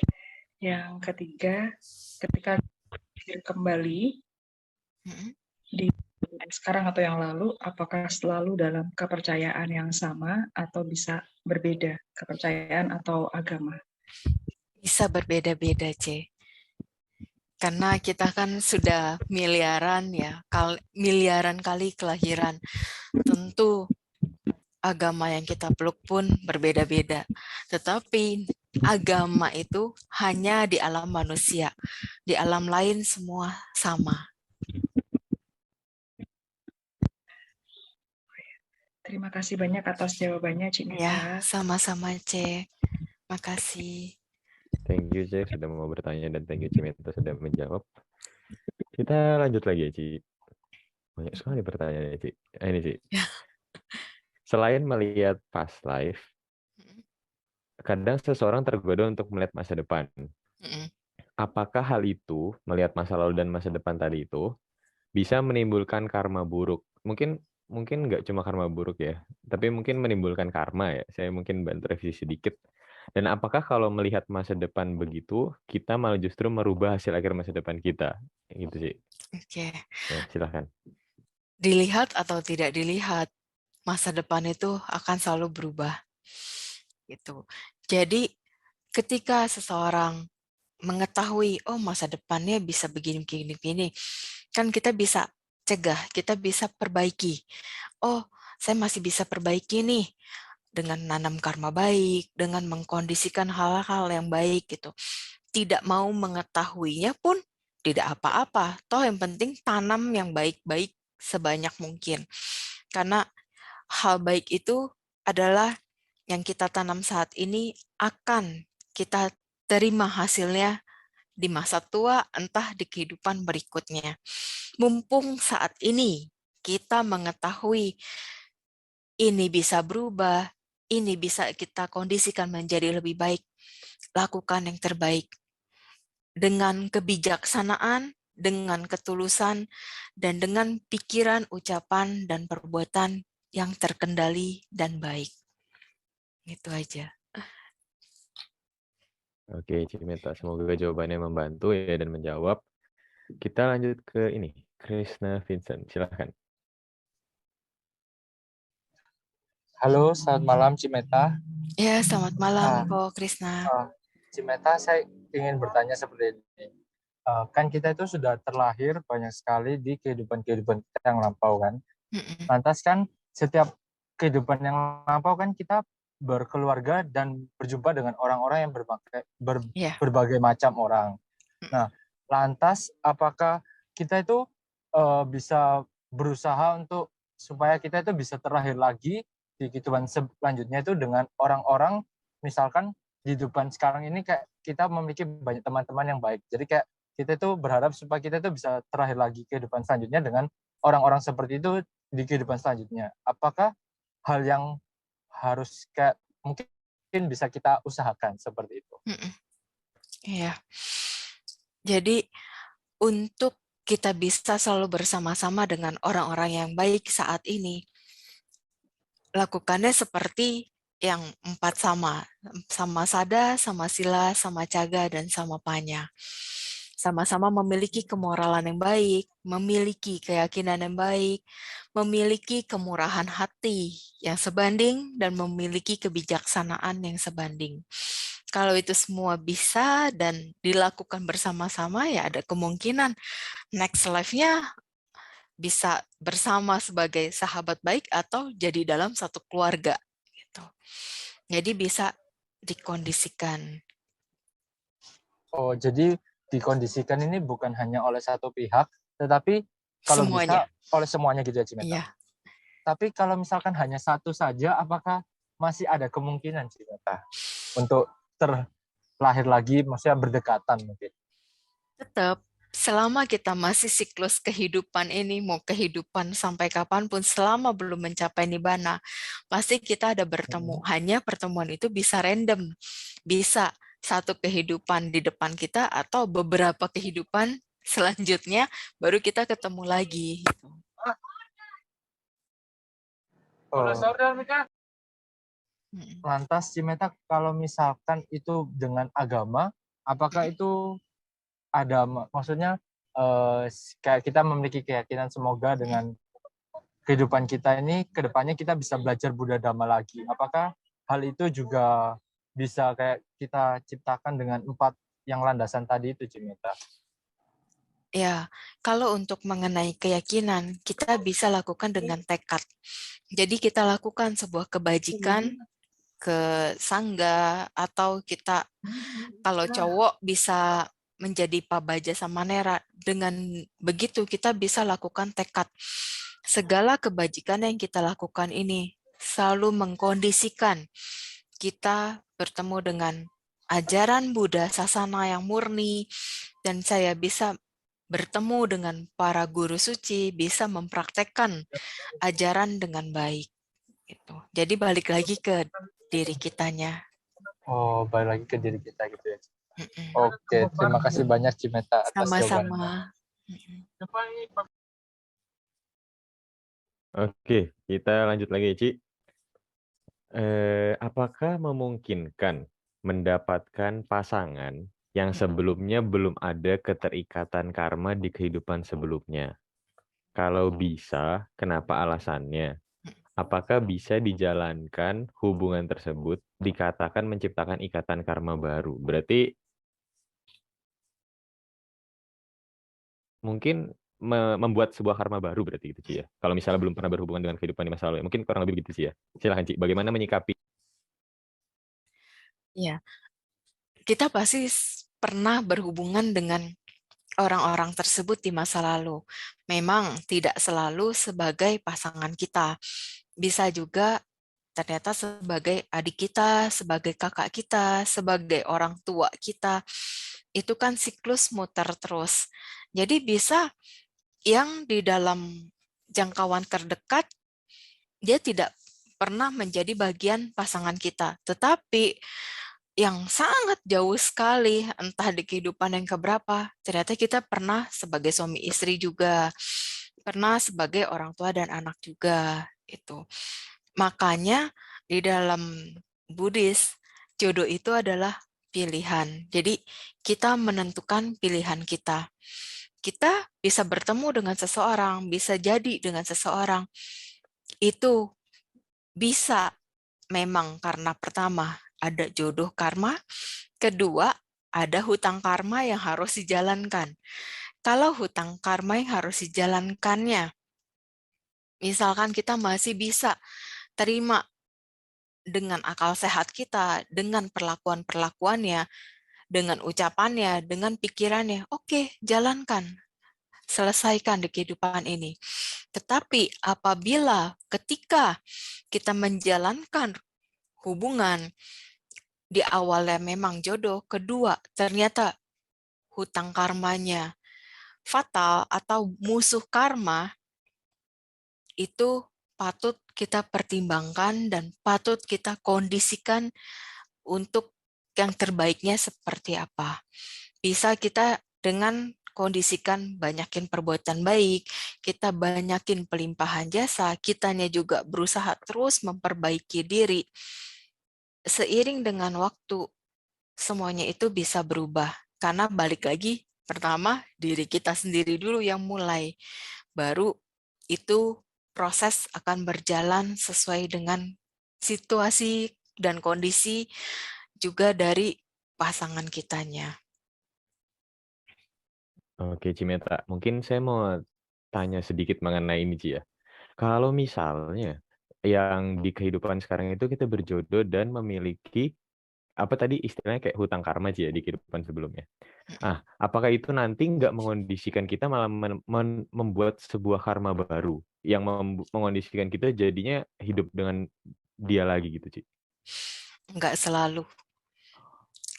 Yang ketiga, ketika kembali di sekarang atau yang lalu, apakah selalu dalam kepercayaan yang sama atau bisa berbeda kepercayaan atau agama? Bisa berbeda-beda, C. Karena kita kan sudah miliaran kali kelahiran. Tentu agama yang kita peluk pun berbeda-beda. Tetapi agama itu hanya di alam manusia. Di alam lain semua sama. Terima kasih banyak atas jawabannya, Cik Mita. Ya, sama-sama, C. Makasih. Thank you, Cik, sudah mau bertanya, dan thank you, Cimeta, sudah menjawab. Kita lanjut lagi ya, Cik. Banyak sekali pertanyaannya, Cik. Ini, Cik. Selain melihat past life, kadang seseorang tergoda untuk melihat masa depan. Apakah hal itu, melihat masa lalu dan masa depan tadi itu, bisa menimbulkan karma buruk? Mungkin nggak cuma karma buruk ya, tapi mungkin menimbulkan karma ya. Saya mungkin bantu revisi sedikit. Dan apakah kalau melihat masa depan begitu, kita malah justru merubah hasil akhir masa depan kita? Gitu sih. Oke. Ya, silahkan. Dilihat atau tidak dilihat, masa depan itu akan selalu berubah. Gitu. Jadi ketika seseorang mengetahui, oh masa depannya bisa begini, kan kita bisa cegah, kita bisa perbaiki. Oh, saya masih bisa perbaiki nih dengan nanam karma baik, dengan mengkondisikan hal-hal yang baik gitu. Tidak mau mengetahuinya pun tidak apa-apa. Toh yang penting tanam yang baik-baik sebanyak mungkin. Karena hal baik itu adalah yang kita tanam saat ini akan kita terima hasilnya di masa tua, entah di kehidupan berikutnya. Mumpung saat ini kita mengetahui ini bisa berubah, ini bisa kita kondisikan menjadi lebih baik, lakukan yang terbaik. Dengan kebijaksanaan, dengan ketulusan, dan dengan pikiran, ucapan, dan perbuatan yang terkendali dan baik. Itu aja. Oke, Cimeta. Semoga jawabannya membantu ya dan menjawab. Kita lanjut ke ini, Krishna Vincent. Silahkan. Halo, selamat malam Cimeta. Ya, selamat malam Ko Krishna. Cimeta, saya ingin bertanya seperti ini. Kan kita itu sudah terlahir banyak sekali di kehidupan-kehidupan kita yang lampau kan. Lantas kan setiap kehidupan yang lampau kan kita berkeluarga dan berjumpa dengan orang-orang yang berbagai macam orang. Nah, lantas apakah kita itu bisa berusaha untuk supaya kita itu bisa terlahir lagi di kehidupan selanjutnya itu dengan orang-orang, misalkan di kehidupan sekarang ini kayak kita memiliki banyak teman-teman yang baik. Jadi kayak kita itu berharap supaya kita itu bisa terlahir lagi kehidupan selanjutnya dengan orang-orang seperti itu di kehidupan selanjutnya. Apakah hal yang harus kayak mungkin bisa kita usahakan seperti itu? Iya. Jadi untuk kita bisa selalu bersama-sama dengan orang-orang yang baik saat ini, lakukannya seperti yang 4 sama Sada, sama Sila, sama Caga, dan sama Panya. Sama-sama memiliki kemoralan yang baik, memiliki keyakinan yang baik, memiliki kemurahan hati yang sebanding, dan memiliki kebijaksanaan yang sebanding. Kalau itu semua bisa dan dilakukan bersama-sama, ya ada kemungkinan next life-nya bisa bersama sebagai sahabat baik atau jadi dalam satu keluarga gitu. Jadi bisa dikondisikan. Oh, jadi dikondisikan ini bukan hanya oleh satu pihak, tetapi kalau Semuanya. bisa oleh semuanya gitu ya, Cimeta. Iya. Tapi kalau misalkan hanya satu saja, apakah masih ada kemungkinan, Cimeta, untuk terlahir lagi, maksudnya berdekatan mungkin? Tetap, selama kita masih siklus kehidupan ini, mau kehidupan sampai kapanpun, selama belum mencapai nibbana, pasti kita ada bertemu. Hanya pertemuan itu bisa random. Bisa satu kehidupan di depan kita atau beberapa kehidupan selanjutnya baru kita ketemu lagi. Gitu. Oh. Lantas, Cimeta, kalau misalkan itu dengan agama, apakah itu ada, maksudnya kayak kita memiliki keyakinan semoga dengan kehidupan kita ini, kedepannya kita bisa belajar Buddha Dhamma lagi. Apakah hal itu juga bisa kayak kita ciptakan dengan 4 yang landasan tadi itu, Cimeta? Ya, kalau untuk mengenai keyakinan, kita bisa lakukan dengan tekad. Jadi kita lakukan sebuah kebajikan ke sangga, atau kita kalau cowok bisa menjadi pabaja samanera. Dengan begitu kita bisa lakukan tekad. Segala kebajikan yang kita lakukan ini selalu mengkondisikan kita bertemu dengan ajaran Buddha Sasana yang murni, dan saya bisa bertemu dengan para guru suci, bisa mempraktekkan ajaran dengan baik. Gitu. Jadi balik lagi ke diri kitanya. Oh, balik lagi ke diri kita gitu ya. Oke, terima kasih banyak, Cimeta, atas jawabannya. Sama-sama. Oke, kita lanjut lagi, Ci. Apakah memungkinkan mendapatkan pasangan yang sebelumnya belum ada keterikatan karma di kehidupan sebelumnya? Kalau bisa, kenapa alasannya? Apakah bisa dijalankan hubungan tersebut dikatakan menciptakan ikatan karma baru? Berarti mungkin membuat sebuah karma baru berarti gitu, Ci ya. Kalau misalnya belum pernah berhubungan dengan kehidupan di masa lalu, mungkin kurang lebih begitu sih ya. Silahkan, Ci. Bagaimana menyikapi? Ya, kita pasti pernah berhubungan dengan orang-orang tersebut di masa lalu. Memang tidak selalu sebagai pasangan kita. Bisa juga ternyata sebagai adik kita, sebagai kakak kita, sebagai orang tua kita. Itu kan siklus muter terus. Jadi bisa yang di dalam jangkauan terdekat, dia tidak pernah menjadi bagian pasangan kita. Tetapi yang sangat jauh sekali, entah di kehidupan yang keberapa, ternyata kita pernah sebagai suami istri juga, pernah sebagai orang tua dan anak juga. Itu. Makanya di dalam Buddhis, jodoh itu adalah pilihan. Jadi kita menentukan pilihan kita. Kita bisa bertemu dengan seseorang, bisa jadi dengan seseorang. Itu bisa memang karena pertama, ada jodoh karma, kedua, ada hutang karma yang harus dijalankan. Kalau hutang karma yang harus dijalankannya, misalkan kita masih bisa terima dengan akal sehat kita, dengan perlakuan-perlakuannya, dengan ucapannya, dengan pikirannya, oke, jalankan, selesaikan di kehidupan ini. Tetapi apabila ketika kita menjalankan hubungan, di awalnya memang jodoh, kedua ternyata hutang karmanya fatal atau musuh karma, itu patut kita pertimbangkan dan patut kita kondisikan untuk yang terbaiknya seperti apa. Bisa kita dengan kondisikan banyakin perbuatan baik, kita banyakin pelimpahan jasa, kitanya juga berusaha terus memperbaiki diri. Seiring dengan waktu, semuanya itu bisa berubah. Karena balik lagi, pertama diri kita sendiri dulu yang mulai. Baru itu proses akan berjalan sesuai dengan situasi dan kondisi juga dari pasangan kitanya. Oke, Cimeta. Mungkin saya mau tanya sedikit mengenai ini, Ci ya. Kalau misalnya yang di kehidupan sekarang itu kita berjodoh dan memiliki apa tadi istilahnya kayak hutang karma, Ci ya, di kehidupan sebelumnya. Ah, apakah itu nanti nggak mengondisikan kita malah membuat sebuah karma baru yang mengondisikan kita jadinya hidup dengan dia lagi gitu, Ci? Nggak selalu.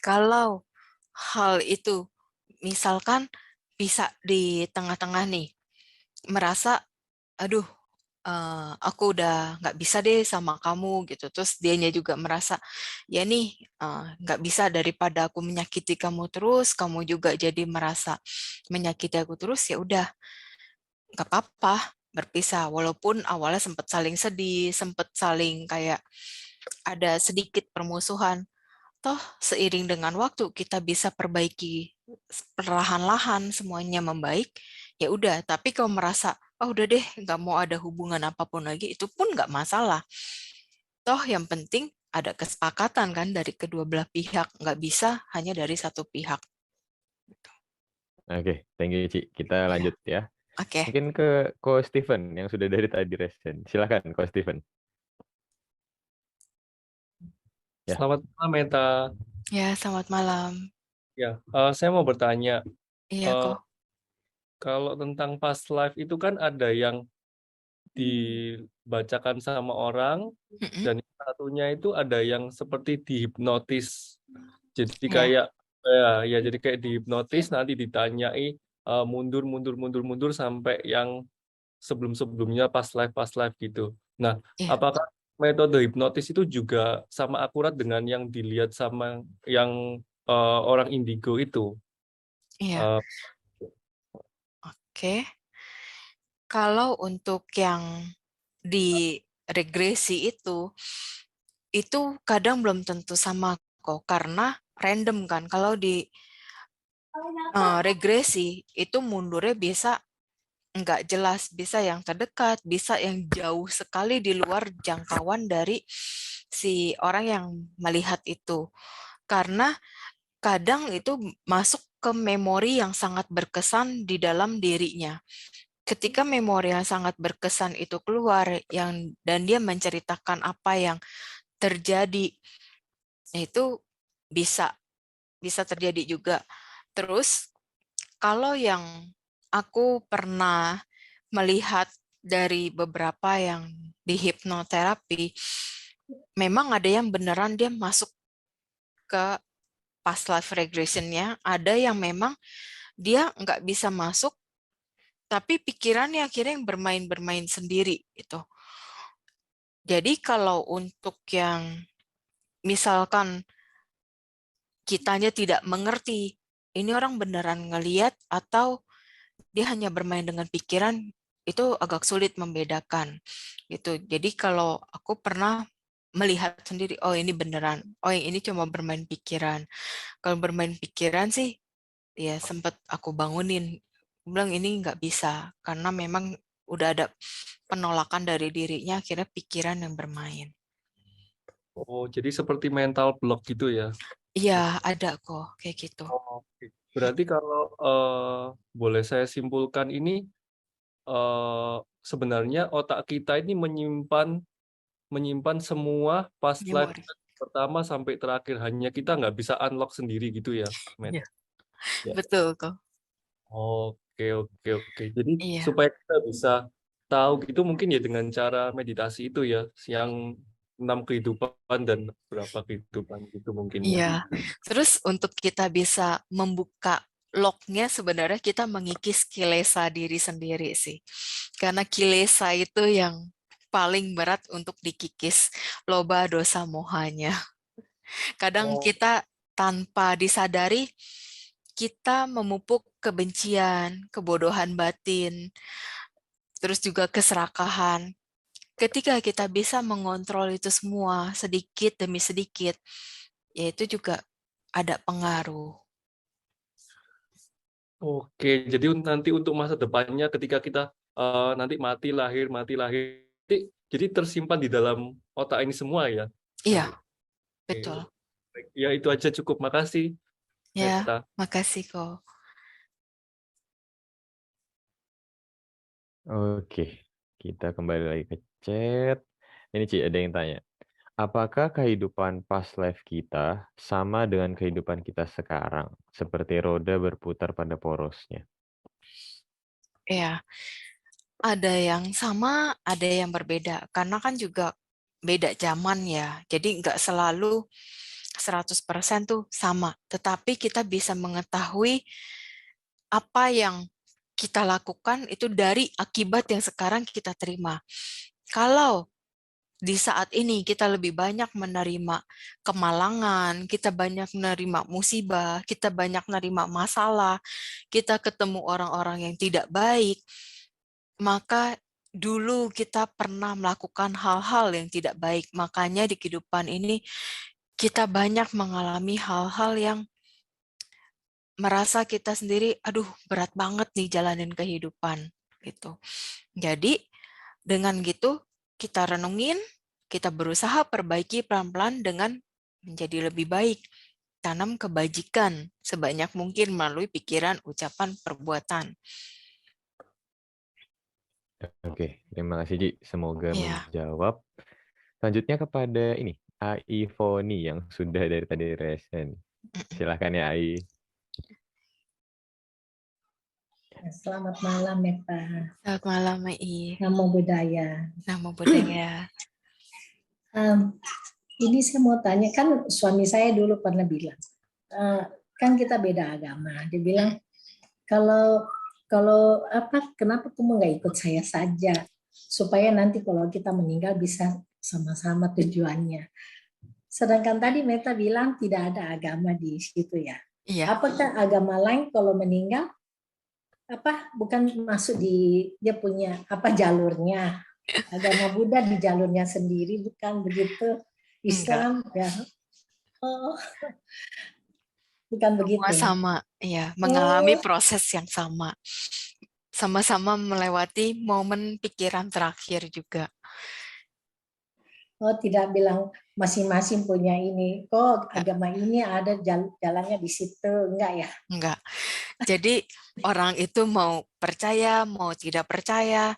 Kalau hal itu misalkan bisa di tengah-tengah nih, merasa, aduh, aku udah nggak bisa deh sama kamu gitu. Terus dianya juga merasa, ya nih nggak bisa, daripada aku menyakiti kamu terus, kamu juga jadi merasa menyakiti aku terus, ya udah nggak apa-apa berpisah. Walaupun awalnya sempat saling sedih, sempat saling kayak ada sedikit permusuhan. Toh seiring dengan waktu kita bisa perbaiki perlahan-lahan, semuanya membaik, ya udah. Tapi kalau merasa, oh udah deh nggak mau ada hubungan apapun lagi, itu pun nggak masalah. Toh yang penting ada kesepakatan kan dari kedua belah pihak, nggak bisa hanya dari satu pihak. Oke, thank you, Ci. Kita lanjut ya. Oke. Mungkin ke Ko Steven yang sudah dari tadi resen. Silakan, Ko Steven. Ya. Selamat malam, Meta. Ya, selamat malam. Ya, saya mau bertanya. Iya kok. Kalau tentang past life itu kan ada yang dibacakan sama orang, dan yang satunya itu ada yang seperti dihipnotis. Jadi kayak jadi kayak dihipnotis, nanti ditanyai mundur sampai yang sebelum-sebelumnya past life gitu. Nah, apakah metode hipnotis itu juga sama akurat dengan yang dilihat sama yang orang indigo itu? Iya. Oke. Kalau untuk yang di regresi itu kadang belum tentu sama kok, karena random kan. Kalau di regresi itu mundurnya bisa nggak jelas, bisa yang terdekat, bisa yang jauh sekali di luar jangkauan dari si orang yang melihat itu. Karena kadang itu masuk ke memori yang sangat berkesan di dalam dirinya. Ketika memori yang sangat berkesan itu keluar dan dia menceritakan apa yang terjadi, itu bisa terjadi juga. Terus kalau yang aku pernah melihat dari beberapa yang di hipnoterapi, memang ada yang beneran dia masuk ke past life regression-nya, ada yang memang dia nggak bisa masuk, tapi pikirannya akhirnya yang bermain-bermain sendiri gitu. Jadi kalau untuk yang misalkan kitanya tidak mengerti, ini orang beneran ngeliat atau dia hanya bermain dengan pikiran, itu agak sulit membedakan gitu. Jadi kalau aku pernah melihat sendiri, oh ini beneran, oh yang ini cuma bermain pikiran. Kalau bermain pikiran sih, ya sempat aku bangunin, bilang ini nggak bisa, karena memang udah ada penolakan dari dirinya, akhirnya pikiran yang bermain. Oh, jadi seperti mental block gitu ya? Iya, ada kok kayak gitu. Oh, berarti kalau boleh saya simpulkan ini, sebenarnya otak kita ini menyimpan semua past life pertama sampai terakhir, hanya kita nggak bisa unlock sendiri gitu ya, Met? Ya. Betul kok. Oke. Jadi supaya kita bisa tahu gitu mungkin ya dengan cara meditasi itu ya, yang 6 kehidupan dan berapa kehidupan gitu mungkin ya. Iya. Terus untuk kita bisa membuka lock-nya, sebenarnya kita mengikis kilesa diri sendiri sih. Karena kilesa itu yang paling berat untuk dikikis, loba dosa mohanya. Kadang kita tanpa disadari, kita memupuk kebencian, kebodohan batin, terus juga keserakahan. Ketika kita bisa mengontrol itu semua sedikit demi sedikit, ya itu juga ada pengaruh. Oke, jadi nanti untuk masa depannya ketika kita nanti mati lahir, jadi tersimpan di dalam otak ini semua ya? Iya, betul. Ya itu aja cukup, makasih. Ya, makasih kok. Oke, kita kembali lagi ke chat. Ini Ci, ada yang tanya. Apakah kehidupan past life kita sama dengan kehidupan kita sekarang? Seperti roda berputar pada porosnya. Ya, ada yang sama, ada yang berbeda. Karena kan juga beda zaman ya. Jadi nggak selalu 100% tuh sama. Tetapi kita bisa mengetahui apa yang kita lakukan itu dari akibat yang sekarang kita terima. Kalau di saat ini kita lebih banyak menerima kemalangan, kita banyak menerima musibah, kita banyak menerima masalah, kita ketemu orang-orang yang tidak baik, maka dulu kita pernah melakukan hal-hal yang tidak baik. Makanya di kehidupan ini kita banyak mengalami hal-hal yang merasa kita sendiri, aduh berat banget nih jalanin kehidupan gitu. Jadi dengan gitu kita renungin, kita berusaha perbaiki pelan-pelan dengan menjadi lebih baik. Tanam kebajikan sebanyak mungkin melalui pikiran, ucapan, perbuatan. Oke, terima kasih Ci. Semoga Ya. menjawab. Selanjutnya kepada ini, AI Foni yang sudah dari tadi resen. Silahkan ya AI. Selamat malam Meta. Selamat malam AI. Namo Buddhaya. Namo Buddhaya. Ini saya mau tanya, kan suami saya dulu pernah bilang, kan kita beda agama. Dia bilang, kalau kenapa kamu nggak ikut saya saja, supaya nanti kalau kita meninggal bisa sama-sama tujuannya. Sedangkan tadi Meta bilang tidak ada agama di situ ya. Iya. Apakah agama lain kalau meninggal bukan masuk di dia punya jalurnya? Agama Buddha di jalurnya sendiri, bukan begitu? Islam ya. Oh. Bukan begitu. Sama, ya, mengalami proses yang sama. Sama-sama melewati momen pikiran terakhir juga. Oh, tidak bilang masing-masing punya ini. Kok agama ini ada jalannya di situ, enggak ya? Enggak. Jadi orang itu mau percaya, mau tidak percaya,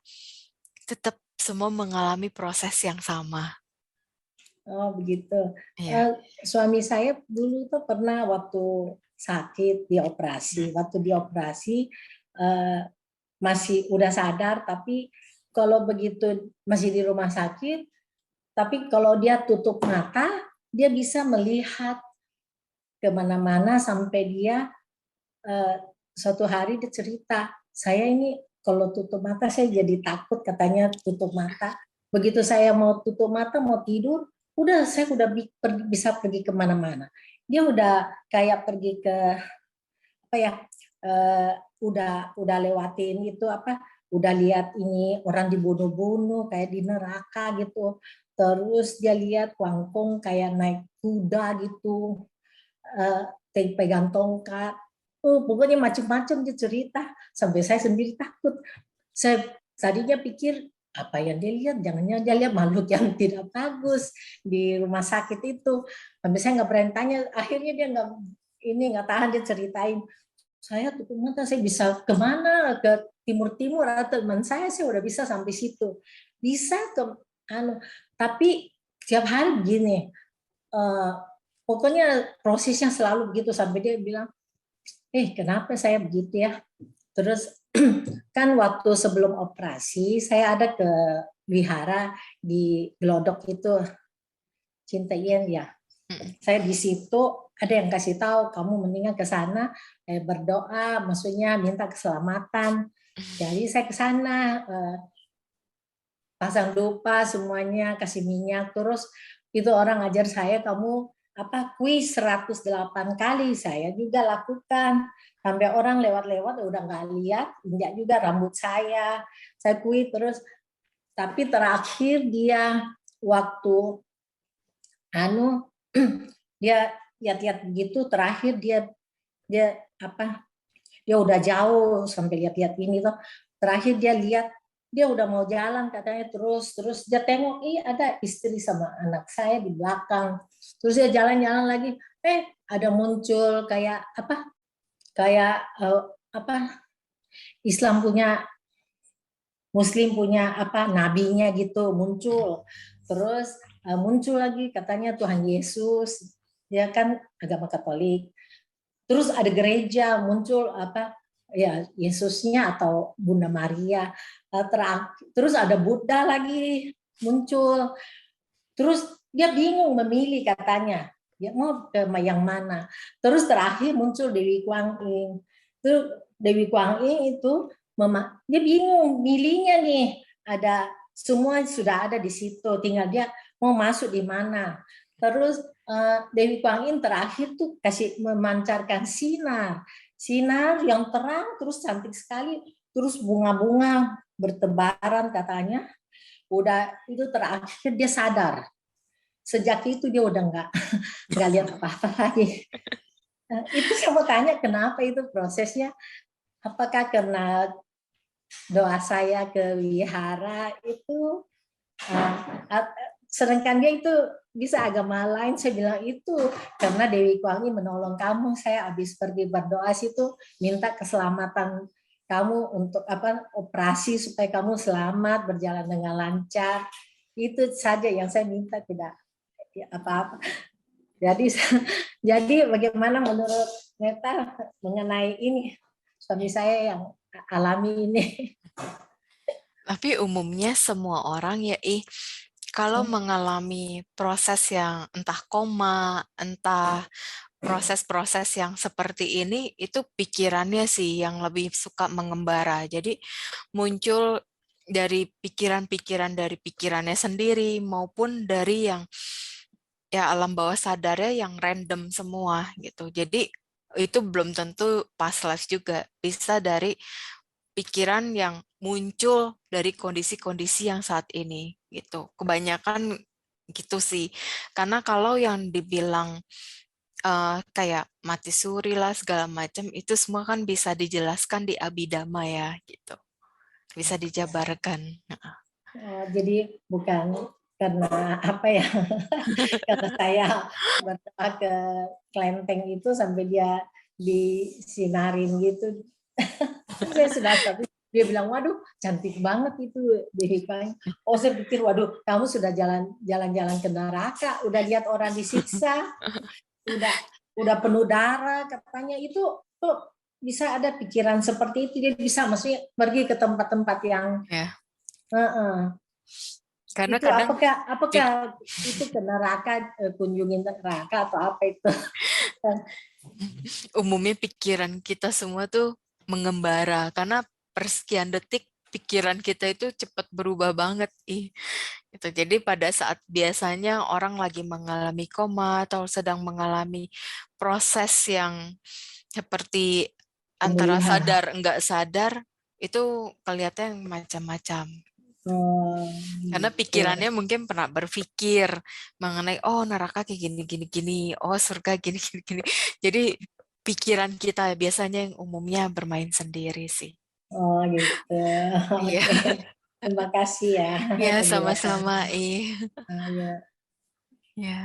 tetap semua mengalami proses yang sama. Oh, begitu. Iya. Suami saya dulu tuh pernah waktu sakit dioperasi. Waktu dioperasi masih udah sadar, tapi kalau begitu masih di rumah sakit, tapi kalau dia tutup mata, dia bisa melihat kemana-mana sampai dia suatu hari dia cerita, saya ini kalau tutup mata saya jadi takut, katanya tutup mata. Begitu saya mau tutup mata, mau tidur, saya udah bisa pergi kemana-mana. Dia udah kayak pergi ke udah lewatin itu udah lihat ini orang dibunuh-bunuh kayak di neraka gitu. Terus dia lihat Wangkong kayak naik kuda gitu, pegang tongkat. Pokoknya macam-macam dia cerita, sampai saya sendiri takut. Saya tadinya pikir apa yang dia lihat, jangan-jangan dia lihat makhluk yang tidak bagus di rumah sakit itu. Sampai saya nggak berani tanya, akhirnya dia nggak tahan, dia ceritain, saya tutup mata saya bisa kemana, ke timur-timur, atau teman saya udah bisa sampai situ, bisa ke tapi tiap hari begini, pokoknya prosesnya selalu begitu sampai dia bilang, kenapa saya begitu ya? Terus kan waktu sebelum operasi saya ada ke wihara di Glodok itu, Cinta Yen ya. Saya di situ ada yang kasih tahu, kamu mendingan ke sana berdoa, maksudnya minta keselamatan. Jadi saya ke sana pasang dupa semuanya, kasih minyak, terus itu orang ajar saya, kamu kuis 108 kali, saya juga lakukan. Sampai orang lewat-lewat udah nggak lihat, injak juga rambut saya kuis terus. Tapi terakhir dia waktu dia lihat-lihat begitu, terakhir dia udah jauh sampai lihat-lihat ini tuh. Terakhir dia lihat, dia udah mau jalan katanya, terus dia tengok, ada istri sama anak saya di belakang. Terus dia jalan-jalan lagi, ada muncul kayak Islam punya Muslim punya apa nabinya gitu muncul. Terus muncul lagi katanya Tuhan Yesus, dia kan agama Katolik. Terus ada gereja muncul apa ya Yesusnya atau Bunda Maria. Terus ada Buddha lagi muncul. Terus dia bingung memilih katanya. Dia mau ke yang mana. Terus terakhir muncul Dewi Kuang Yin. Terus Dewi Kuang Yin itu dia bingung milihnya nih. Ada semua sudah ada di situ. Tinggal dia mau masuk di mana. Terus Dewi Kuang Yin terakhir tuh kasih memancarkan sinar yang terang terus cantik sekali, terus bunga-bunga bertebaran katanya. Udah itu terakhir dia sadar. Sejak itu dia udah nggak lihat apa-apa lagi. Itu saya mau tanya kenapa itu prosesnya? Apakah karena doa saya ke wihara itu sedangkan dia itu bisa agama lain, saya bilang itu karena Dewi Kuang Yin menolong kamu. Saya habis pergi berdoa situ minta keselamatan kamu untuk apa operasi supaya kamu selamat berjalan dengan lancar. Itu saja yang saya minta, tidak apa-apa. Jadi bagaimana menurut Neta mengenai ini suami saya yang alami ini? Tapi umumnya semua orang ya kalau mengalami proses yang entah koma, entah proses-proses yang seperti ini, itu pikirannya sih yang lebih suka mengembara. Jadi muncul dari pikiran-pikiran dari pikirannya sendiri maupun dari yang ya alam bawah sadarnya yang random semua gitu. Jadi itu belum tentu past life juga, bisa dari pikiran yang muncul dari kondisi-kondisi yang saat ini gitu. Kebanyakan gitu sih. Karena kalau yang dibilang kayak mati suri lah segala macam itu semua kan bisa dijelaskan di Abhidhamma ya gitu. Bisa dijabarkan. Jadi bukan karena apa ya? Karena saya berdoa ke kelenteng itu sampai dia disinarin gitu. Saya sudah tapi dia bilang waduh cantik banget itu Dewi Kuang. Oh saya pikir waduh kamu sudah jalan-jalan ke neraka, udah lihat orang disiksa, udah penuh darah katanya. Itu tuh bisa ada pikiran seperti itu, dia bisa maksudnya pergi ke tempat-tempat yang karena itu apakah itu ke neraka, kunjungin neraka atau apa itu? Umumnya pikiran kita semua tuh mengembara karena persekian detik pikiran kita itu cepat berubah banget gitu. Jadi pada saat biasanya orang lagi mengalami koma atau sedang mengalami proses yang seperti antara sadar enggak sadar itu kelihatannya macam-macam. Karena pikirannya mungkin pernah berpikir mengenai neraka kayak gini, surga gini. Jadi pikiran kita biasanya yang umumnya bermain sendiri sih. Oh gitu. Iya. Terima kasih ya. Ya sama-sama Ya. ya.